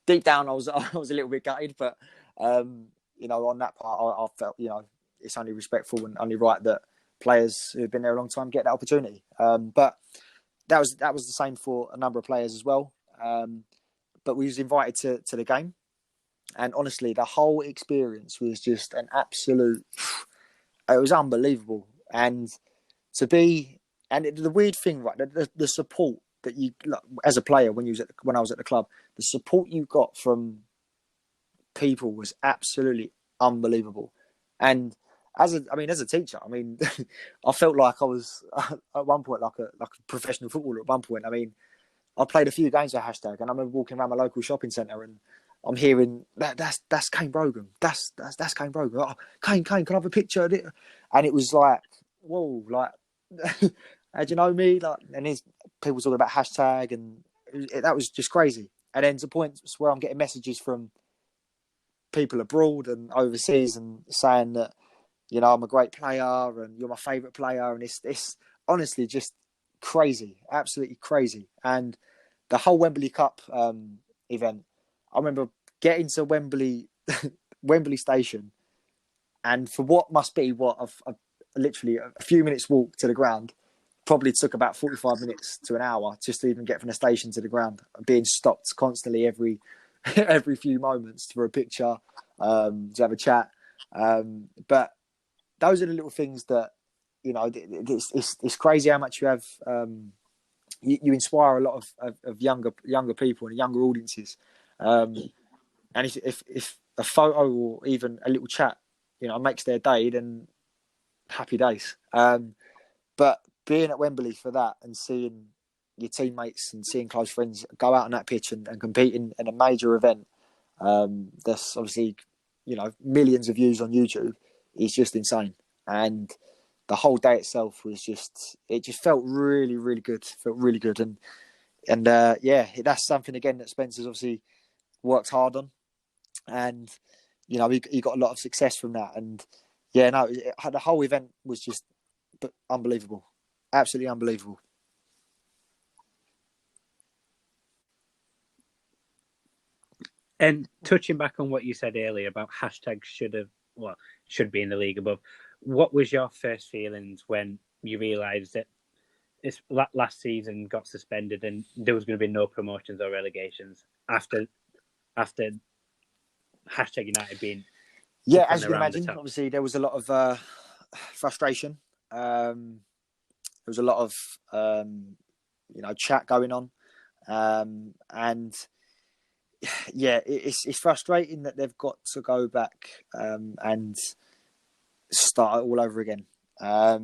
deep down I was a little bit gutted, but on that part I felt it's only respectful and only right that players who've been there a long time get that opportunity. But that was the same for a number of players as well. But we was invited to the game, and honestly, the whole experience was just an absolute. It was unbelievable, and the weird thing, right? The support that you, as a player, when I was at the club, the support you got from people was absolutely unbelievable, and. As a teacher, I felt like I was at one point like a professional footballer. At one point, I played a few games with hashtag, and I remember walking around my local shopping centre, and I'm hearing that's Cain Brougham, that's Cain Brougham. Oh, Cain, can I have a picture of it? And it was like, whoa, like How do you know me? Like, and people talking about hashtag, and that was just crazy. And then to points where I'm getting messages from people abroad and overseas and saying that, you know, I'm a great player and you're my favourite player. And it's honestly just crazy, absolutely crazy. And the whole Wembley Cup event, I remember getting to Wembley Station, and for what must be literally a few minutes walk to the ground, probably took about 45 minutes to an hour just to even get from the station to the ground, being stopped constantly every few moments for a picture, to have a chat. But those are the little things that, you know, it's crazy how much you have. You inspire a lot of younger people and younger audiences. And if a photo or even a little chat, you know, makes their day, then happy days. But being at Wembley for that and seeing your teammates and seeing close friends go out on that pitch and compete in a major event, that's obviously, you know, millions of views on YouTube, is just insane. And the whole day itself was it just felt really, really good. Felt really good. And yeah, that's something again that Spencer's obviously worked hard on. And, you know, he got a lot of success from that. And yeah, no, the whole event was just unbelievable. Absolutely unbelievable. And touching back on what you said earlier about hashtags should be in the league above, what was your first feelings when you realised that this last season got suspended and there was going to be no promotions or relegations after hashtag United being... Yeah, as you can imagine, obviously there was a lot of frustration. There was a lot of chat going on, and yeah, it's frustrating that they've got to go back and start all over again. I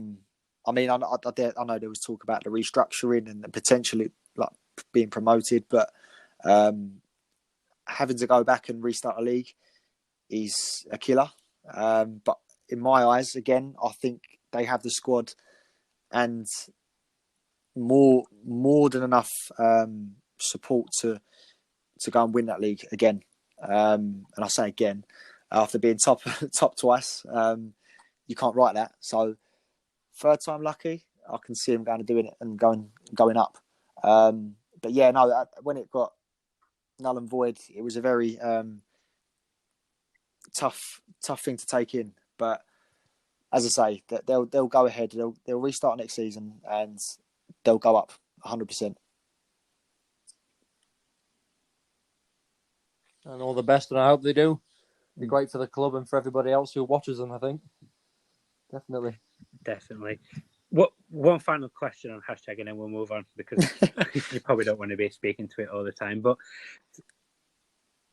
mean, I know there was talk about the restructuring and potentially like being promoted, but having to go back and restart a league is a killer. But in my eyes, again, I think they have the squad and more than enough support to go and win that league again. And I say again, after being top twice, you can't write that. So third time lucky, I can see him going to doing it and going up. But yeah, no, when it got null and void, it was a very tough thing to take in. But as I say, that they'll go ahead, they'll restart next season and they'll go up 100%. And all the best, and I hope they do. It'd be great for the club and for everybody else who watches them, I think. Definitely. One final question on hashtag, and then we'll move on, because you probably don't want to be speaking to it all the time. But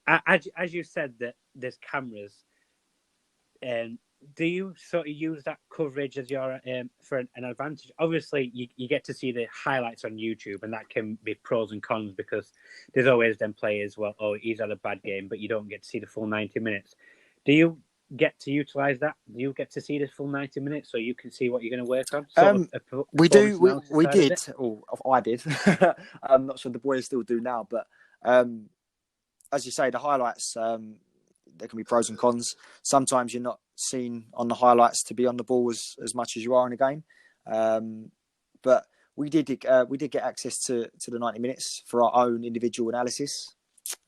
as you said that there's cameras, do you sort of use that coverage as your for an advantage? Obviously, you get to see the highlights on YouTube, and that can be pros and cons, because there's always them players, well, oh, he's had a bad game, but you don't get to see the full 90 minutes. Do you get to utilise that? Do you get to see the full 90 minutes so you can see what you're going to work on? We do. We did. Or I did. I'm not sure the boys still do now, but as you say, the highlights, there can be pros and cons. Sometimes you're not seen on the highlights to be on the ball as much as you are in a game. But we did get access to the 90 minutes for our own individual analysis.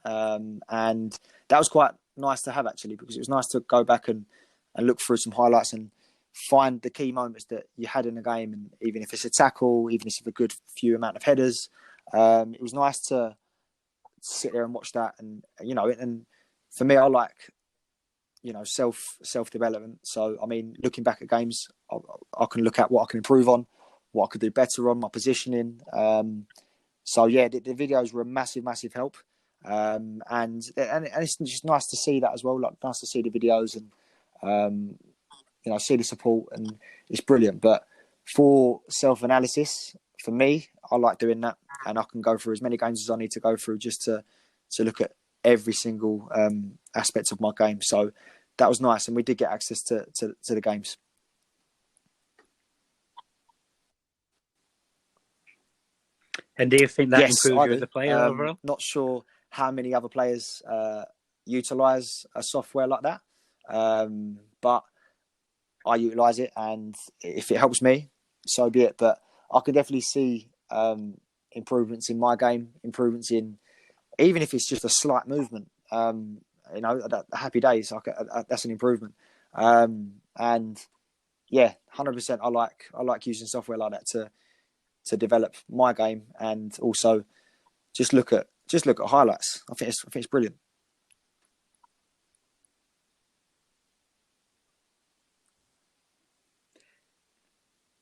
And that was quite nice to have, actually, because it was nice to go back and look through some highlights and find the key moments that you had in the game. And even if it's a tackle, even if it's a good few amount of headers, it was nice to sit there and watch that. And, you know, and for me, I like, you know, self development. So, I mean, looking back at games, I can look at what I can improve on, what I could do better on, my positioning. So yeah, the videos were a massive help. And it's just nice to see that as well. Like, nice to see the videos and you know, see the support, and it's brilliant. But for self-analysis, for me, I like doing that, and I can go through as many games as I need to go through just to look at every single aspect of my game. So that was nice, and we did get access to the games. And do you think that Yes, improves I you as do. a player overall? Not sure how many other players utilise a software like that, but I utilise it, and if it helps me, so be it. But I can definitely see improvements in my game, improvements in, even if it's just a slight movement. Happy days. That's an improvement. And yeah, 100%. I like using software like that to develop my game, and also just look at highlights. I think it's brilliant.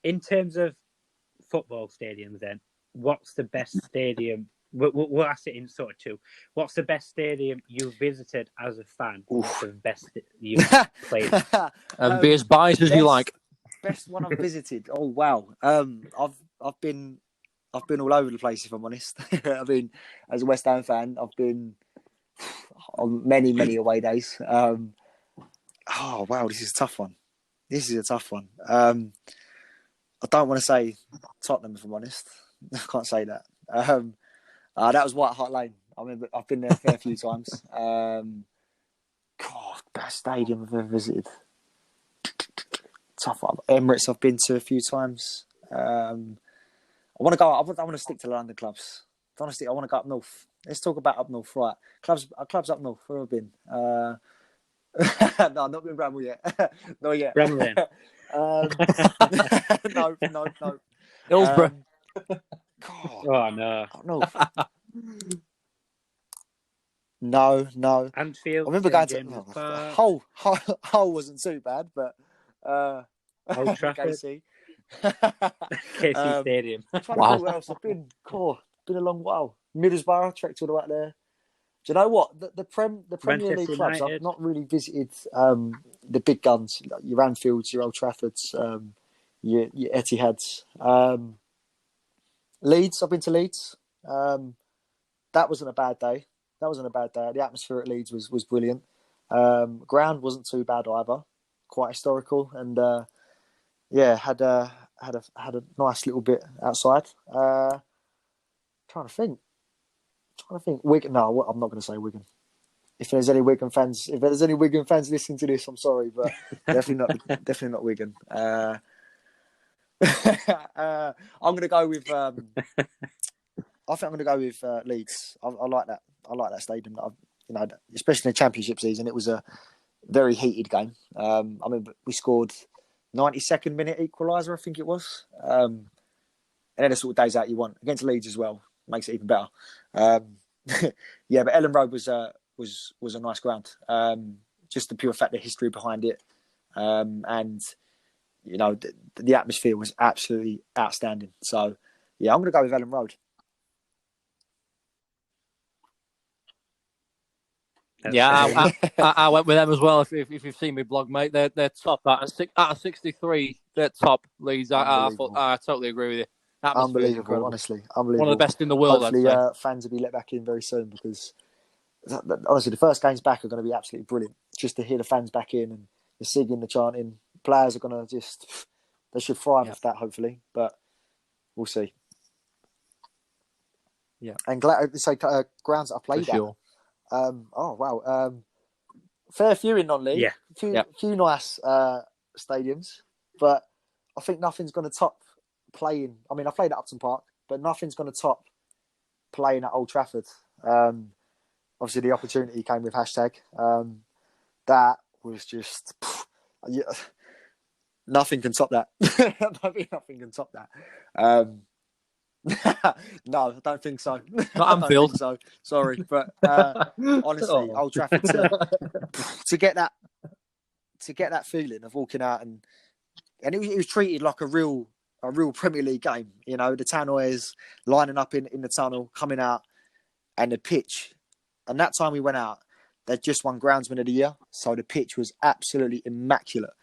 In terms of football stadiums, then, what's the best stadium? We'll ask it in sort of two. What's the best stadium you've visited as a fan? What's the best you've played in? And be as biased as you like. Best one I've visited. Oh wow. I've been all over the place, if I'm honest. I mean, as a West Ham fan, I've been on many away days. Oh wow, this is a tough one. I don't want to say Tottenham, if I'm honest. I can't say that. That was White Hart Lane. I remember I've been there a fair few times. God, best stadium I've ever visited. Tough one. Emirates I've been to a few times. I want to go. I want to stick to the London clubs. I want to go up north. Let's talk about up north, right? Clubs up north. Where have I been? No, not been Bramwell yet. Not yet. Bramwell then. No. Hillsborough. God. Oh no. No. Anfield. I remember going to Hull. Hull wasn't too bad, but Old Trafford. KC. KC Stadium. Wow. Where else I've been? Been a long while. Middlesbrough, trekked all the way out there. Do you know what? The Premier League clubs, I've not really visited the big guns, like your Anfields, your Old Traffords, your Etihads. Leeds, I've been to Leeds. That wasn't a bad day. The atmosphere at Leeds was brilliant. Ground wasn't too bad either. Quite historical, and had a nice little bit outside. Trying to think. Wigan. No, I'm not going to say Wigan. If there's any Wigan fans listening to this, I'm sorry, but definitely not Wigan. I'm going to go with. I think I'm going to go with Leeds. I like that. I like that stadium. Especially in the Championship season, it was a very heated game. I mean, we scored 92nd minute equaliser, I think it was. And then the sort of days out you want against Leeds as well makes it even better. But Ellen Road was a nice ground. Just the pure fact, the history behind it, and the atmosphere was absolutely outstanding. So I'm going to go with Ellen Road. Yeah, I went with them as well. If you've seen me blog, mate, they're top. Out of 63, they're top Leeds. I totally agree with you. Unbelievable, honestly, unbelievable. One of the best in the world. Hopefully, fans will be let back in very soon, because honestly, the first games back are going to be absolutely brilliant. Just to hear the fans back in and the singing, the chanting, players are going to they should thrive with that, hopefully. But we'll see. Yeah, and glad to say grounds that I played at. Sure. Fair few in non-league. Yeah. Few nice stadiums, but I think nothing's going to top playing. I mean, I played at Upton Park, but nothing's going to top playing at Old Trafford. Obviously, the opportunity came with hashtag. That was just nothing can top that. Nothing can top that. No, I don't think so. Not Anfield. So sorry, but honestly, Old Trafford to get that feeling of walking out and it was treated like a real Premier League game. The tannoys lining up in the tunnel, coming out, and the pitch. And that time we went out, they'd just won Groundsman of the Year, so the pitch was absolutely immaculate,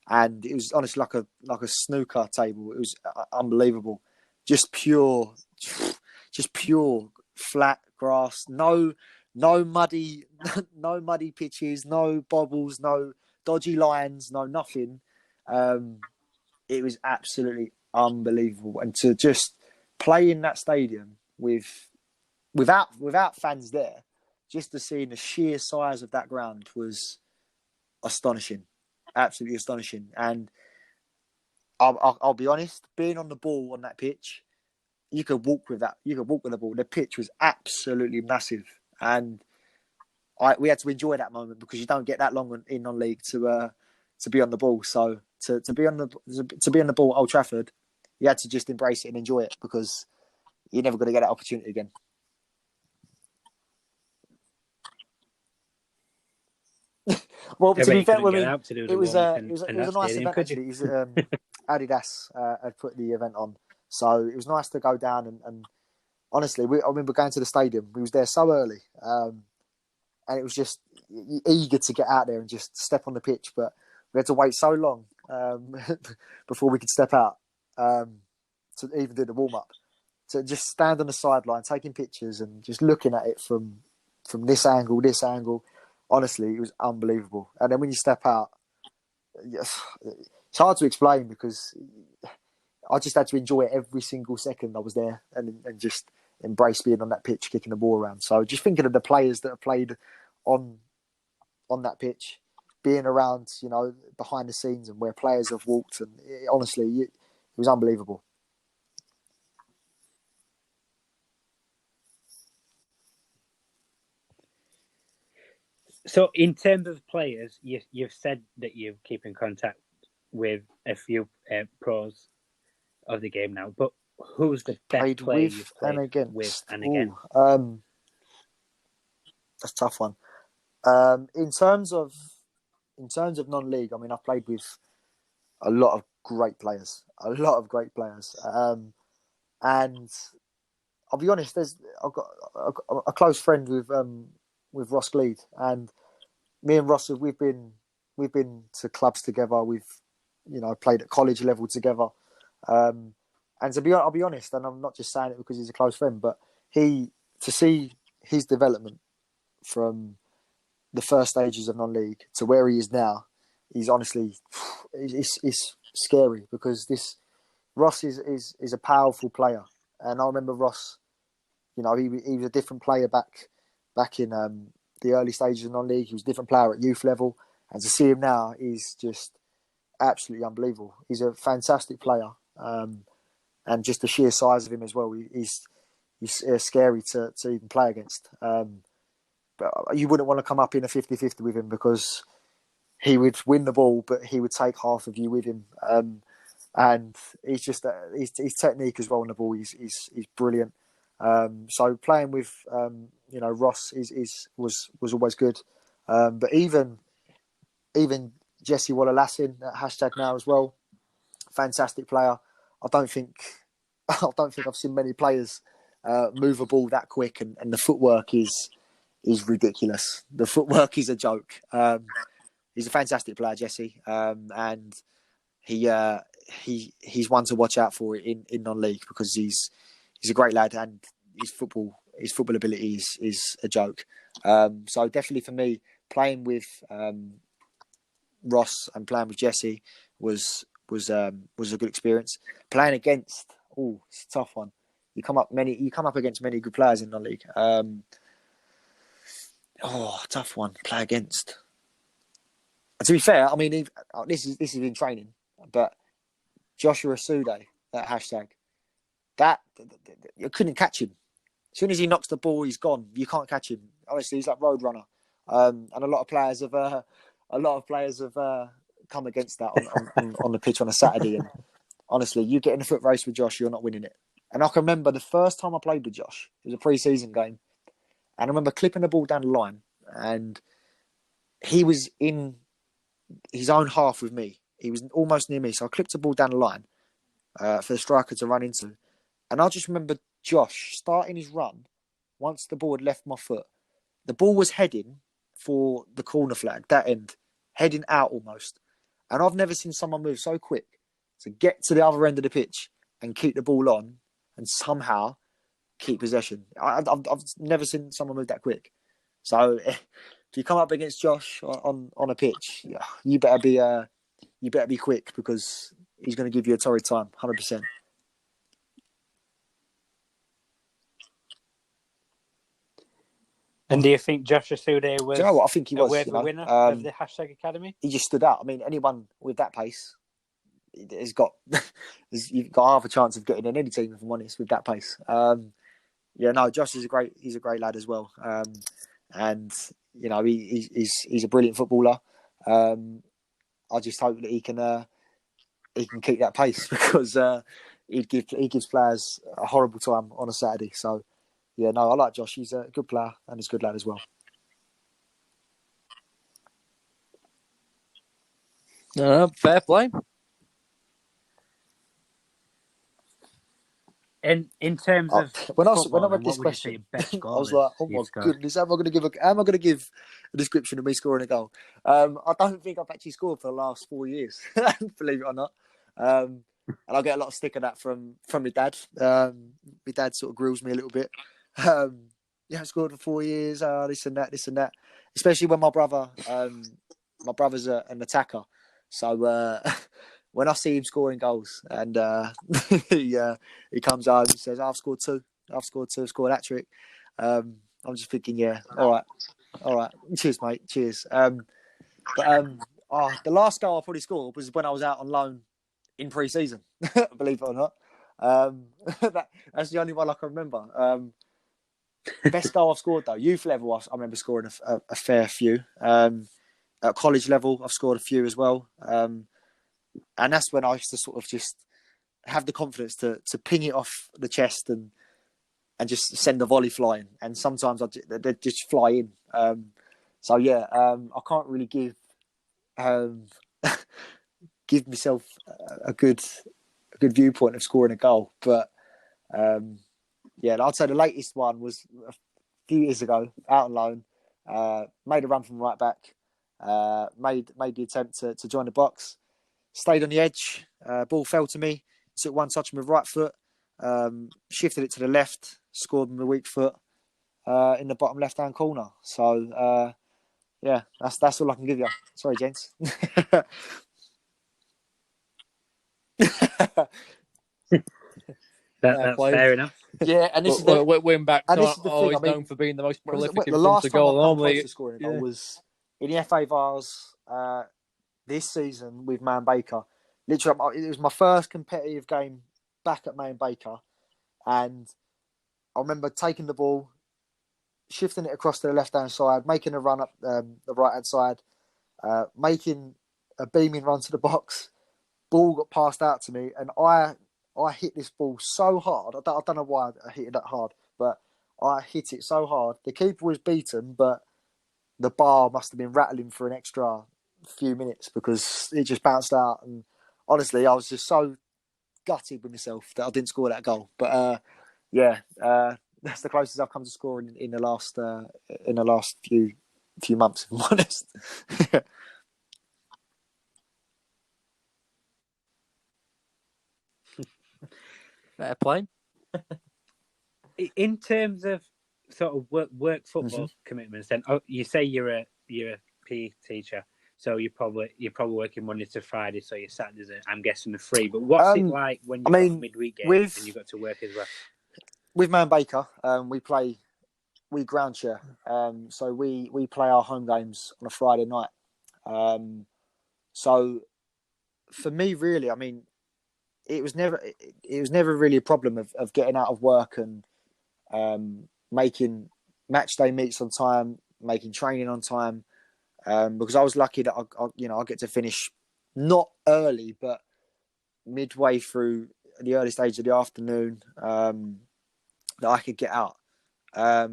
and it was honestly like a snooker table. It was unbelievable. Just pure flat grass. No muddy pitches. No bobbles. No dodgy lines. No nothing. It was absolutely unbelievable. And to just play in that stadium without fans there, just to see the sheer size of that ground was astonishing, absolutely astonishing. And I'll be honest, being on the ball on that pitch, you could walk with that. You could walk with the ball. The pitch was absolutely massive, and we had to enjoy that moment because you don't get that long in non-league to be on the ball. So to be on the ball at Old Trafford, you had to just embrace it and enjoy it because you're never going to get that opportunity again. Well, to be fair, it was a nice event actually. Adidas had put the event on, so it was nice to go down and honestly, I remember going to the stadium. We was there so early, and it was just eager to get out there and just step on the pitch, but we had to wait so long before we could step out to even do the warm up. To just stand on the sideline, taking pictures and just looking at it from this angle. Honestly, it was unbelievable. And then when you step out, it's hard to explain because I just had to enjoy it every single second I was there and just embrace being on that pitch, kicking the ball around. So just thinking of the players that have played on that pitch, being around, behind the scenes and where players have walked, and honestly, it was unbelievable. So, in terms of players, you've said that you keep in contact with a few pros of the game now, but who's the best player you've played with and against? That's a tough one. In terms of non-league, I mean, I've played with a lot of great players, and I'll be honest. I've got a close friend with Ross Gleed, and me and Ross we've been to clubs together. We've played at college level together, and I'll be honest, and I'm not just saying it because he's a close friend, but to see his development from the first stages of non-league to where he is now, he's honestly it's scary because Ross is a powerful player, and I remember Ross, he was a different player back in the early stages of non-league. He was a different player at youth level, and to see him now is just absolutely unbelievable. He's a fantastic player, and just the sheer size of him as well. He's scary to even play against. But you wouldn't want to come up in a 50-50 with him because he would win the ball, but he would take half of you with him. And he's just his technique as well on the ball. He's brilliant. So playing with Ross was always good. But even Jesse Waller-Lassin at hashtag now as well, fantastic player. I don't think I've seen many players move a ball that quick, and the footwork is ridiculous. The footwork is a joke. He's a fantastic player, Jesse, and he's one to watch out for in non-league because he's a great lad, and his football ability is a joke. So definitely for me, playing with Ross and playing with Jesse was a good experience. Playing against, it's a tough one. You come up against many good players in non-league. Tough one. Play against. And to be fair, I mean, this is in training, but Joshua Sude, that hashtag, that you couldn't catch him. As soon as he knocks the ball, he's gone. You can't catch him. Honestly, he's like Roadrunner. And a lot of players have come against that on the pitch on a Saturday. And honestly, you get in a foot race with Josh, you're not winning it. And I can remember the first time I played with Josh, it was a pre-season game. And I remember clipping the ball down the line, and he was in his own half with me. He was almost near me. So I clipped the ball down the line for the striker to run into. And I just remember Josh starting his run once the ball had left my foot. The ball was heading for the corner flag, that end, heading out almost. And I've never seen someone move so quick to get to the other end of the pitch and keep the ball on and somehow keep possession. I've never seen someone move that quick. So if you come up against Josh on a pitch, you better be quick because he's going to give you a torrid time, 100%. And do you think Josh Asude was Do you know what? I think he a was. worthy winner of the hashtag Academy? He just stood out. I mean, anyone with that pace has got you've got half a chance of getting in any team, if I'm honest, with that pace. Josh is he's a great lad as well. And you know, he's a brilliant footballer. I just hope that he can keep that pace because he gives players a horrible time on a Saturday. So yeah, no, I like Josh. He's a good player and he's a good lad as well. Fair play. In terms of when I football, read this what would you say question, your best I goal was like, "Oh my goodness, how am I going to give a description of me scoring a goal?" I don't think I've actually scored for the last 4 years, believe it or not. And I get a lot of stick of that from my dad. My dad sort of grills me a little bit. I scored for 4 years. This and that. Especially when my brother's an attacker, so. When I see him scoring goals and he comes home and says, I've scored two, scored a hat-trick. I'm just thinking, yeah, all right. Cheers, mate. Cheers. The last goal I probably scored was when I was out on loan in pre-season, believe it or not. That's the only one I can remember. Best goal I've scored, though, youth level, I remember scoring a fair few. At college level, I've scored a few as well. And that's when I used to sort of just have the confidence to ping it off the chest and just send the volley flying. And sometimes they just fly in. I can't really give myself a good viewpoint of scoring a goal. But I'd say the latest one was a few years ago, out on loan. Made a run from right back. Made the attempt to join the box. Stayed on the edge. Ball fell to me. Took one touch with my right foot. Shifted it to the left. Scored with my weak foot in the bottom left-hand corner. So, that's all I can give you. Sorry, gents. That's fair enough. Yeah, and this win back. And this is the always thing, known for being the most prolific in the front last of time goal. I come Normally, close to scoring a goal was in the FA Vars this season with Man Baker. Literally, it was my first competitive game back at Man Baker, and I remember taking the ball, shifting it across to the left-hand side, making a run up the right-hand side, making a beaming run to the box. Ball got passed out to me, and I hit this ball so hard. I don't know why I hit it that hard, but I hit it so hard. The keeper was beaten, but the bar must have been rattling for an extra few minutes because it just bounced out. And honestly, I was just so gutted with myself that I didn't score that goal. But that's the closest I've come to scoring in the last few months, if I'm honest. fair play. In terms of sort of work football commitments, then you say you're a PE teacher, so you're probably working Monday to Friday, so your Saturdays I'm guessing are free. But what's it like when you've got midweek games and you've got to work as well? With Man Baker, we ground share, so we play our home games on a Friday night. So for me, really, I mean, it was never really a problem of getting out of work and making match day meets on time, making training on time, because I was lucky that I get to finish not early, but midway through the early stage of the afternoon, that I could get out. So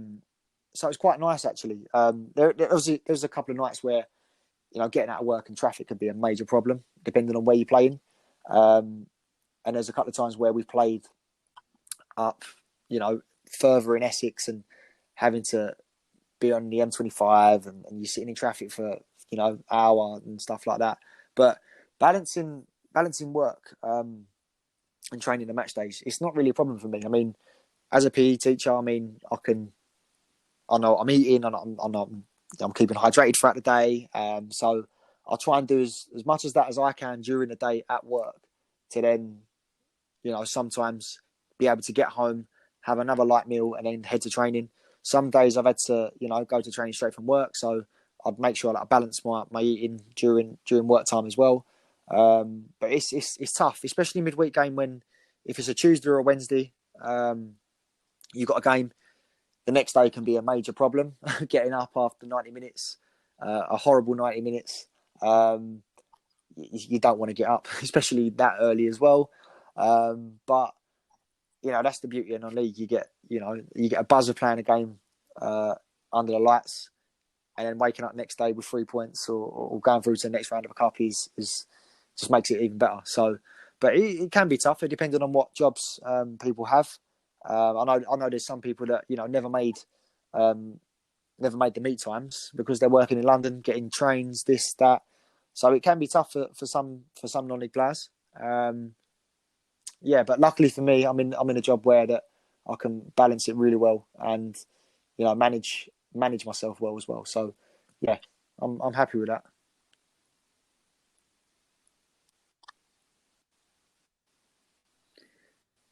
it was quite nice, actually. There was a couple of nights where, getting out of work and traffic could be a major problem, depending on where you're playing. And there's a couple of times where we've played up, further in Essex and having to be on the M25 and you're sitting in traffic for, hour and stuff like that. But balancing work and training the match days, it's not really a problem for me. I mean, as a PE teacher, I know I'm eating and I'm keeping hydrated throughout the day. So I'll try and do as much as that as I can during the day at work to then, sometimes be able to get home, have another light meal and then head to training. Some days I've had to, go to training straight from work. So I'd make sure that I balance my eating during work time as well. But it's tough, especially midweek game when if it's a Tuesday or a Wednesday, you've got a game. The next day can be a major problem. Getting up after 90 minutes, a horrible 90 minutes. You don't want to get up, especially that early as well. But that's the beauty of non-league. You get a buzz of playing a game under the lights, and then waking up next day with 3 points or going through to the next round of a cup is just makes it even better. So, but it can be tough. It depends on what jobs people have. I know there's some people that never made the meet times because they're working in London, getting trains, this, that. So it can be tough for some non-league players. But luckily for me, I'm in a job where that I can balance it really well and manage myself well as well. So yeah, I'm happy with that.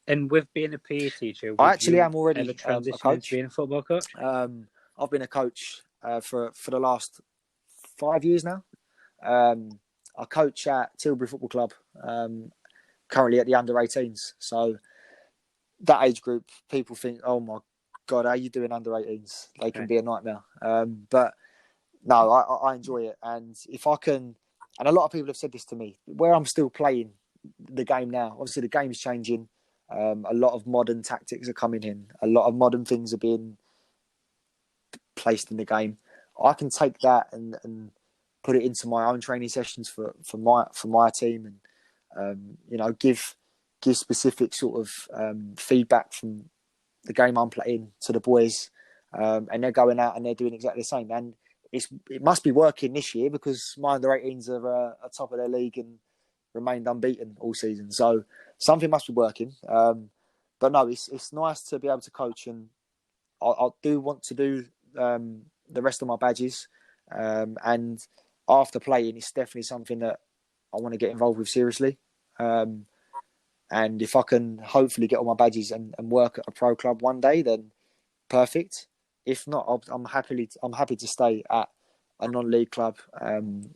And with being a PE teacher, I actually am already ever transitioned a coach. into being a football coach? I've been a coach for the last 5 years now. I coach at Tilbury Football Club, currently at the under-18s. So that age group, people think, oh my God, how are you doing under-18s? They can be a nightmare. But no, I enjoy it. And if I can, and a lot of people have said this to me, where I'm still playing the game now, obviously the game's changing. A lot of modern tactics are coming in. A lot of modern things are being placed in the game. I can take that and put it into my own training sessions for my team, and give specific sort of feedback from the game I'm playing to the boys, and they're going out and they're doing exactly the same. And it must be working this year because my under-18s are top of their league and remained unbeaten all season. So something must be working. But no, it's nice to be able to coach, and I do want to do the rest of my badges. And after playing, it's definitely something that I want to get involved with seriously. And if I can hopefully get all my badges and work at a pro club one day, then perfect. If not, I'm happy to stay at a non-league club, and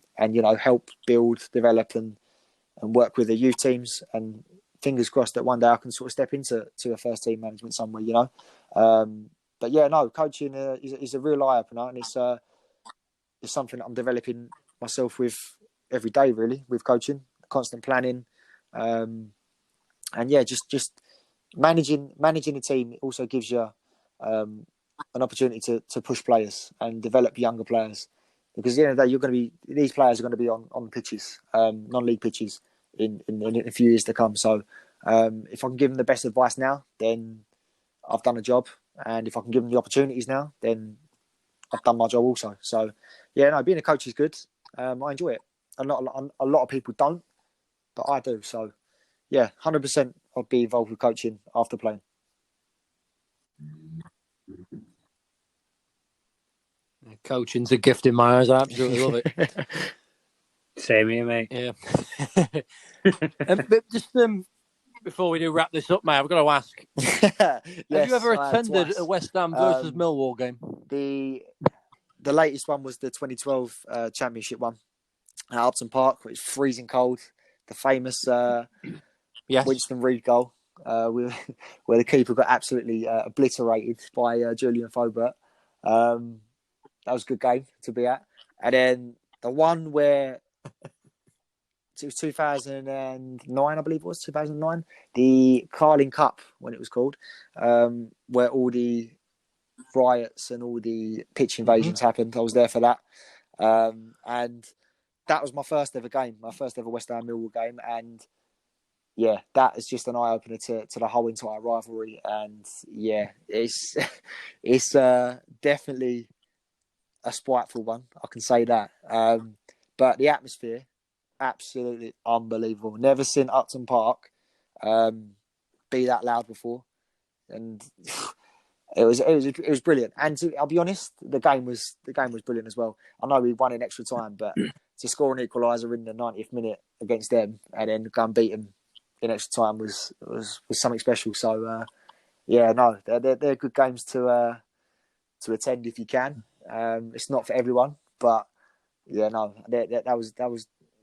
help build, develop, and work with the youth teams. And fingers crossed that one day I can sort of step into a first team management somewhere. But yeah, no, coaching is a real eye opener, and it's something that I'm developing myself with every day, really, with coaching, constant planning, and yeah, just managing the team also gives you an opportunity to push players and develop younger players, because at the end of the day, these players are going to be on pitches, non-league pitches in a few years to come. So if I can give them the best advice now, then I've done a job, and if I can give them the opportunities now, then I've done my job also. So yeah, no, being a coach is good. I enjoy it. A lot of people don't, but I do. So yeah, 100% I'll be involved with coaching after playing. Coaching's a gift in my eyes. I absolutely love it. Same here, mate. Yeah. But just before we do wrap this up, mate, I've got to ask: Yes, have you ever attended a West Ham versus Millwall game? The latest one was the 2012 Championship one at Upton Park. It was freezing cold. The famous Winston Reid goal, where the keeper got absolutely obliterated by Julian Faubert. That was a good game to be at. And then the one where it was 2009, I believe it was 2009, the Carling Cup, when it was called, where all the riots and all the pitch invasions happened. I was there for that. And that was my first ever game, my first ever West Ham Millwall game. And yeah, that is just an eye opener to the whole entire rivalry. And yeah, it's definitely a spiteful one, I can say that. But the atmosphere, absolutely unbelievable. Never seen Upton Park be that loud before, and it was brilliant. And I'll be honest, the game was brilliant as well. I know we won in extra time, but to score an equaliser in the 90th minute against them and then go and beat them in extra time was something special. So yeah, no, they're good games to to attend if you can. It's not for everyone, but yeah, no, that was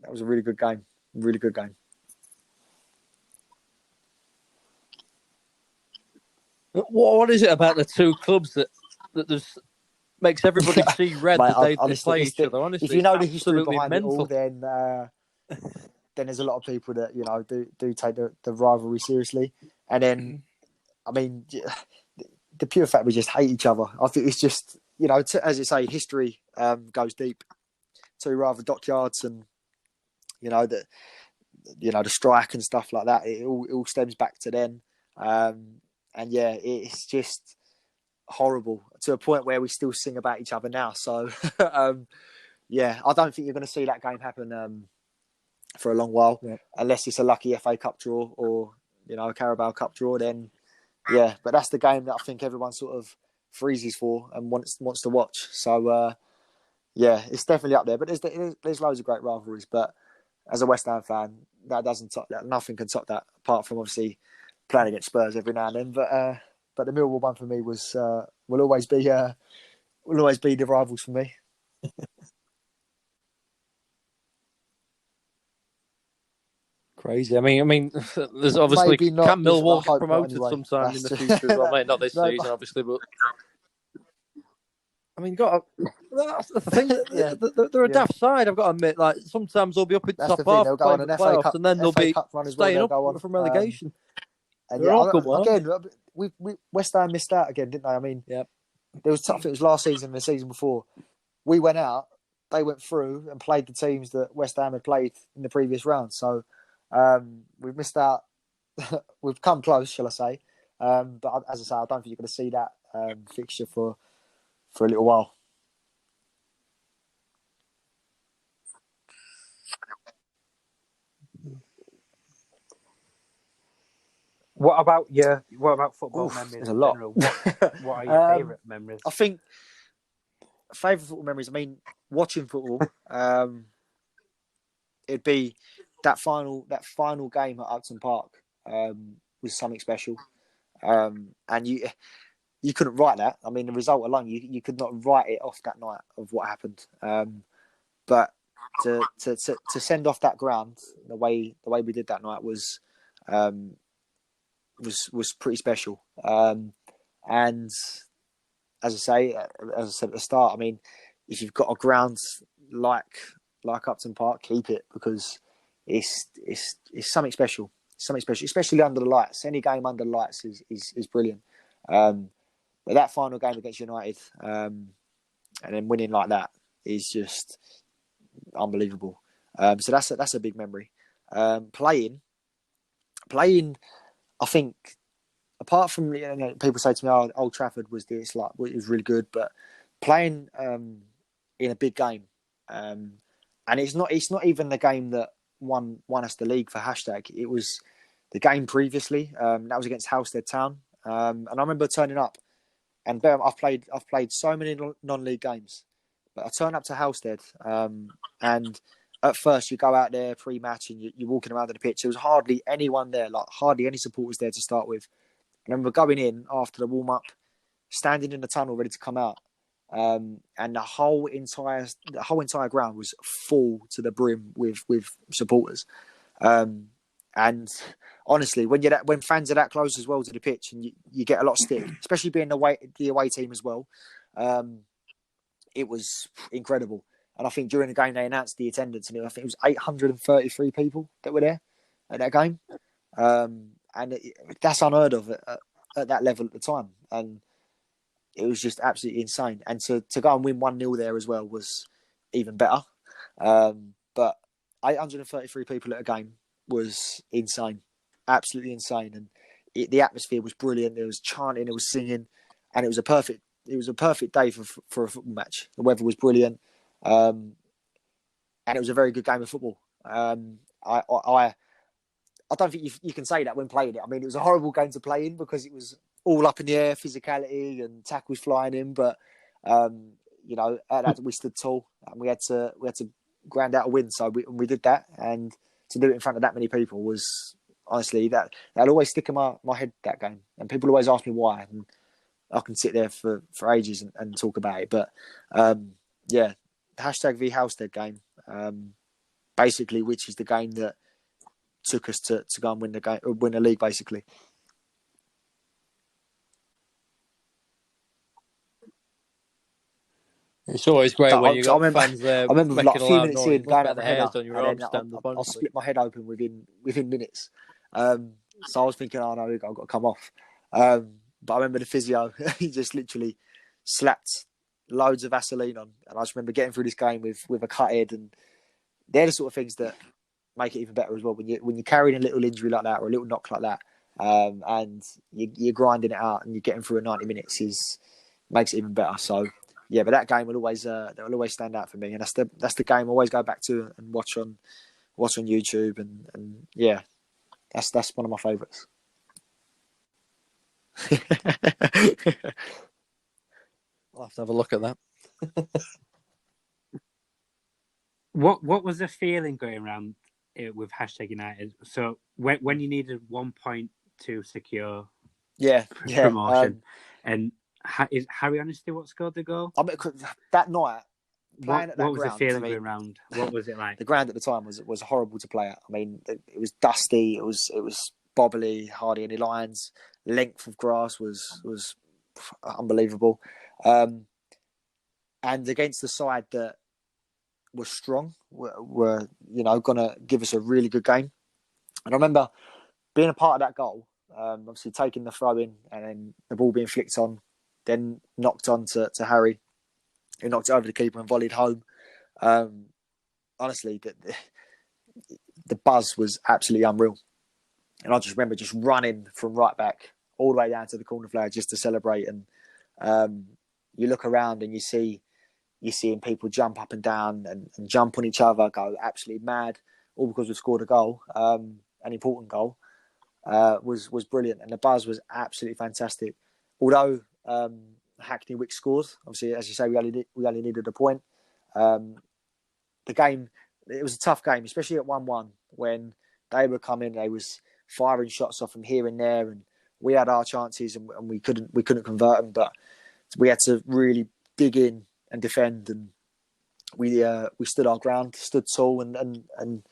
a really good game. Really good game. What is it about the two clubs that makes everybody see red Mate, that they honestly, play each other? Honestly, if you know the history absolutely behind mental. it all, then there's a lot of people that do take the rivalry seriously. And then, I mean, the pure fact we just hate each other. I think it's just as you say, history goes deep. Two rather dockyards, and the strike and stuff like that. It all stems back to then. And yeah, it's just horrible to a point where we still sing about each other now. So, yeah, I don't think you're going to see that game happen for a long while, unless it's a lucky FA Cup draw or a Carabao Cup draw. Then, yeah, but that's the game that I think everyone sort of freezes for and wants to watch. So, yeah, it's definitely up there. But there's loads of great rivalries. But as a West Ham fan, that doesn't top that. Nothing can top that, apart from obviously playing against Spurs every now and then. But the Millwall one for me will always be the rivals for me. Crazy. I mean, there's obviously can Millwall get promoted anyway. sometime in the future as well, mate? Not this season, obviously, but I mean, that's the thing. They're a daft side. I've got to admit. Like sometimes they'll be up in top half, they'll go on an FA Cup, and then they'll be staying up from relegation. And again, West Ham missed out again, didn't they? I mean, there was tough. It was last season and the season before. We went out, they went through and played the teams that West Ham had played in the previous round. So we've missed out. We've come close, shall I say? But as I say, I don't think you're going to see that fixture for a little while. What about football memories? There's a lot. What are your favourite memories? I think favourite football memories. I mean, watching football. It'd be that final game at Upton Park was something special, and you couldn't write that. I mean, the result alone, you could not write it off that night of what happened. But to send off that ground the way we did that night was pretty special. And as I said at the start, I mean, if you've got a ground like Upton Park, keep it, because it's something special. Something special, especially under the lights. Any game under the lights is brilliant. But that final game against United, and then winning like that is just unbelievable. So that's a big memory. Playing, I think, apart from people say to me, Old Trafford was this, like, it was really good, but playing in a big game, and it's not even the game that won us the league for hashtag. It was the game previously. That was against Halstead Town, and I remember turning up. And I've played so many non-league games, but I turn up to Halstead, and at first you go out there pre-match and you're walking around the pitch. There was hardly anyone there, like hardly any supporters there to start with. And I remember going in after the warm-up, standing in the tunnel ready to come out, and the whole entire ground was full to the brim with supporters. And honestly, when fans are that close as well to the pitch, and you get a lot of stick, especially being the away team as well, it was incredible. And I think during the game they announced the attendance, and I think it was 833 people that were there at that game, and that's unheard of at that level at the time. And it was just absolutely insane. And to go and win 1-0 there as well was even better. But 833 people at a game was insane, absolutely insane. And the atmosphere was brilliant. There was chanting, there was singing, and it was a perfect day for a football match. The weather was brilliant, and it was a very good game of football. I don't think you can say that when playing it. I mean, it was a horrible game to play in because it was all up in the air, physicality and tackles flying in. But at that we stood tall, and we had to grind out a win. So we did that, and to do it in front of that many people was honestly that'll always stick in my head, that game. And people always ask me why, and I can sit there for ages and talk about it. But yeah, hashtag v Halstead game, basically, which is the game that took us to go and win the league, basically. It's always great when you got fans there. I remember like a few minutes in, going at the hairs on your arm, I split my head open within minutes. So I was thinking, oh no, I've got to come off. But I remember the physio, he just literally slapped loads of Vaseline on, and I just remember getting through this game with a cut head, and they're the sort of things that make it even better as well. When you're carrying a little injury like that or a little knock like that, and you're grinding it out and you're getting through 90 minutes makes it even better. So yeah, but that game will always stand out for me, and that's the game I always go back to and watch on YouTube, and yeah, that's one of my favourites. I'll have to have a look at that. What was the feeling going around with hashtag United? So when you needed 1 point to secure promotion, and is Harry Honesty what scored the goal? I mean, that night, playing at that what was ground, the feeling going around? What was it like? The ground at the time was horrible to play at. I mean, it was dusty. It was bobbly, hardly any lines. Length of grass was unbelievable, and against the side that were strong, were going to give us a really good game. And I remember being a part of that goal, obviously taking the throw in and then the ball being flicked on, then knocked on to Harry, who knocked it over the keeper and volleyed home. Honestly, the buzz was absolutely unreal. And I just remember just running from right back all the way down to the corner flag just to celebrate. And you look around and you're seeing people jump up and down and jump on each other, go absolutely mad, all because we've scored a goal, an important goal, was brilliant. And the buzz was absolutely fantastic. Although Hackney Wick scored, obviously, as you say, we only needed a point. The game, it was a tough game, especially at 1-1 when they were coming. They was firing shots off from here and there, and we had our chances and we couldn't convert them. But we had to really dig in and defend, and we stood our ground, stood tall, and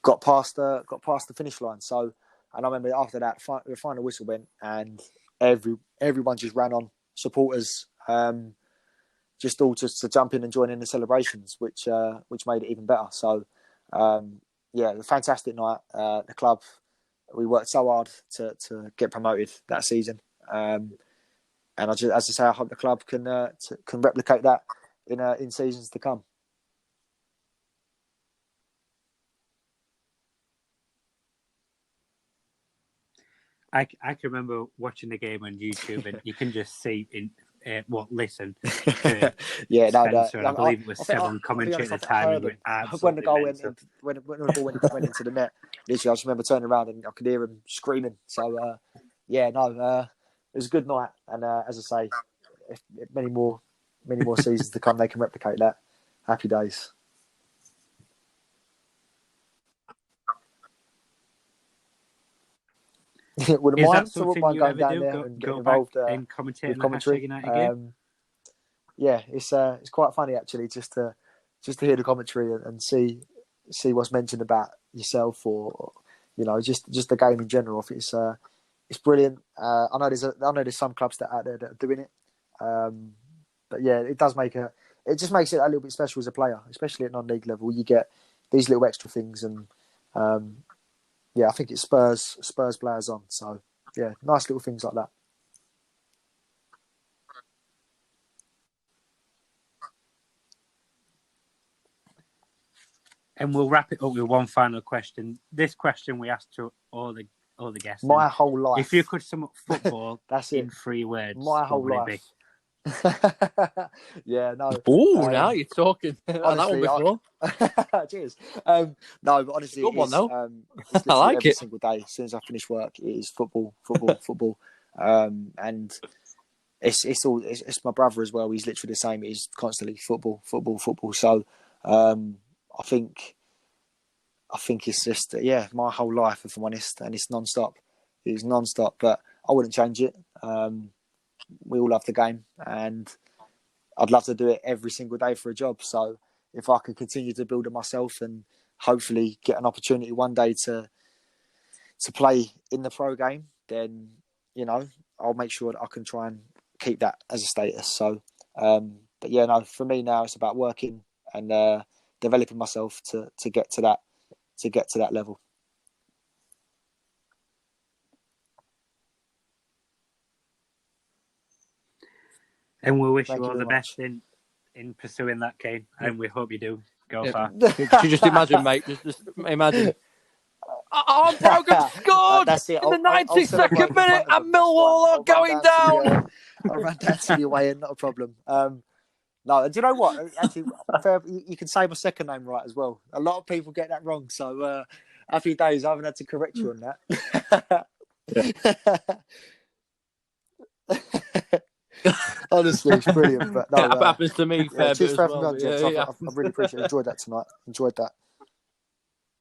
got past the finish line. So, and I remember after that, the final whistle went, and everyone just ran on, supporters, just all just to jump in and join in the celebrations, which made it even better. So, yeah, a fantastic night. The club, we worked so hard to get promoted that season. And as I say, I hope the club can replicate that in seasons to come. I can remember watching the game on YouTube, and you can just see listen. Yeah, Spencer, I believe it was Seven commentary at the time. When the goal went into the net, literally, I just remember turning around and I could hear him screaming. So, it was a good night. And as I say, if many more seasons to come, they can replicate that. Happy days. Wouldn't mind. So wouldn't mind going down there and getting involved in commentating the hashtag United game. Yeah, it's quite funny actually, just to hear the commentary and see what's mentioned about yourself or just the game in general. It's brilliant. I know there's some clubs out there that are doing it, but yeah, it just makes it a little bit special as a player, especially at non-league level. You get these little extra things, and I think it spurs players on. So yeah, nice little things like that. And we'll wrap it up with one final question. This question we asked to all the guests. My whole life. If you could sum up football that's in it. 3 words, my whole life. Yeah, no. Oh, now you're talking. Honestly, that one before. Cheers. No, but honestly, good one though. It's I like every it. single day. As soon as I finish work, it is football. And it's my brother as well. He's literally the same. He's constantly football. So I think it's just my whole life, if I'm honest, and it's non-stop. It's non-stop, but I wouldn't change it. we all love the game, and I'd love to do it every single day for a job. So if I can continue to build it myself and hopefully get an opportunity one day to play in the pro game, then, I'll make sure that I can try and keep that as a status. So, but yeah, no, for me now it's about working and developing myself to get to that level. And we wish Thank you you all very the much. best in pursuing that, Cain, and we hope you do go far. Could you just imagine, mate? Just imagine. Oh, Brogan scored That's it. in the I'll celebrate 92nd in minute, front of and them. That's Millwall fine. are going down. I'll run down to the away end, not a problem. No, do you know what? Actually, you can say my second name right as well. A lot of people get that wrong, so happy days. I haven't had to correct you on that. Honestly, it's brilliant. But no, It happens to me fair cheers bit for as having well. me on, gents. I really appreciate it. Enjoyed that tonight. Enjoyed that.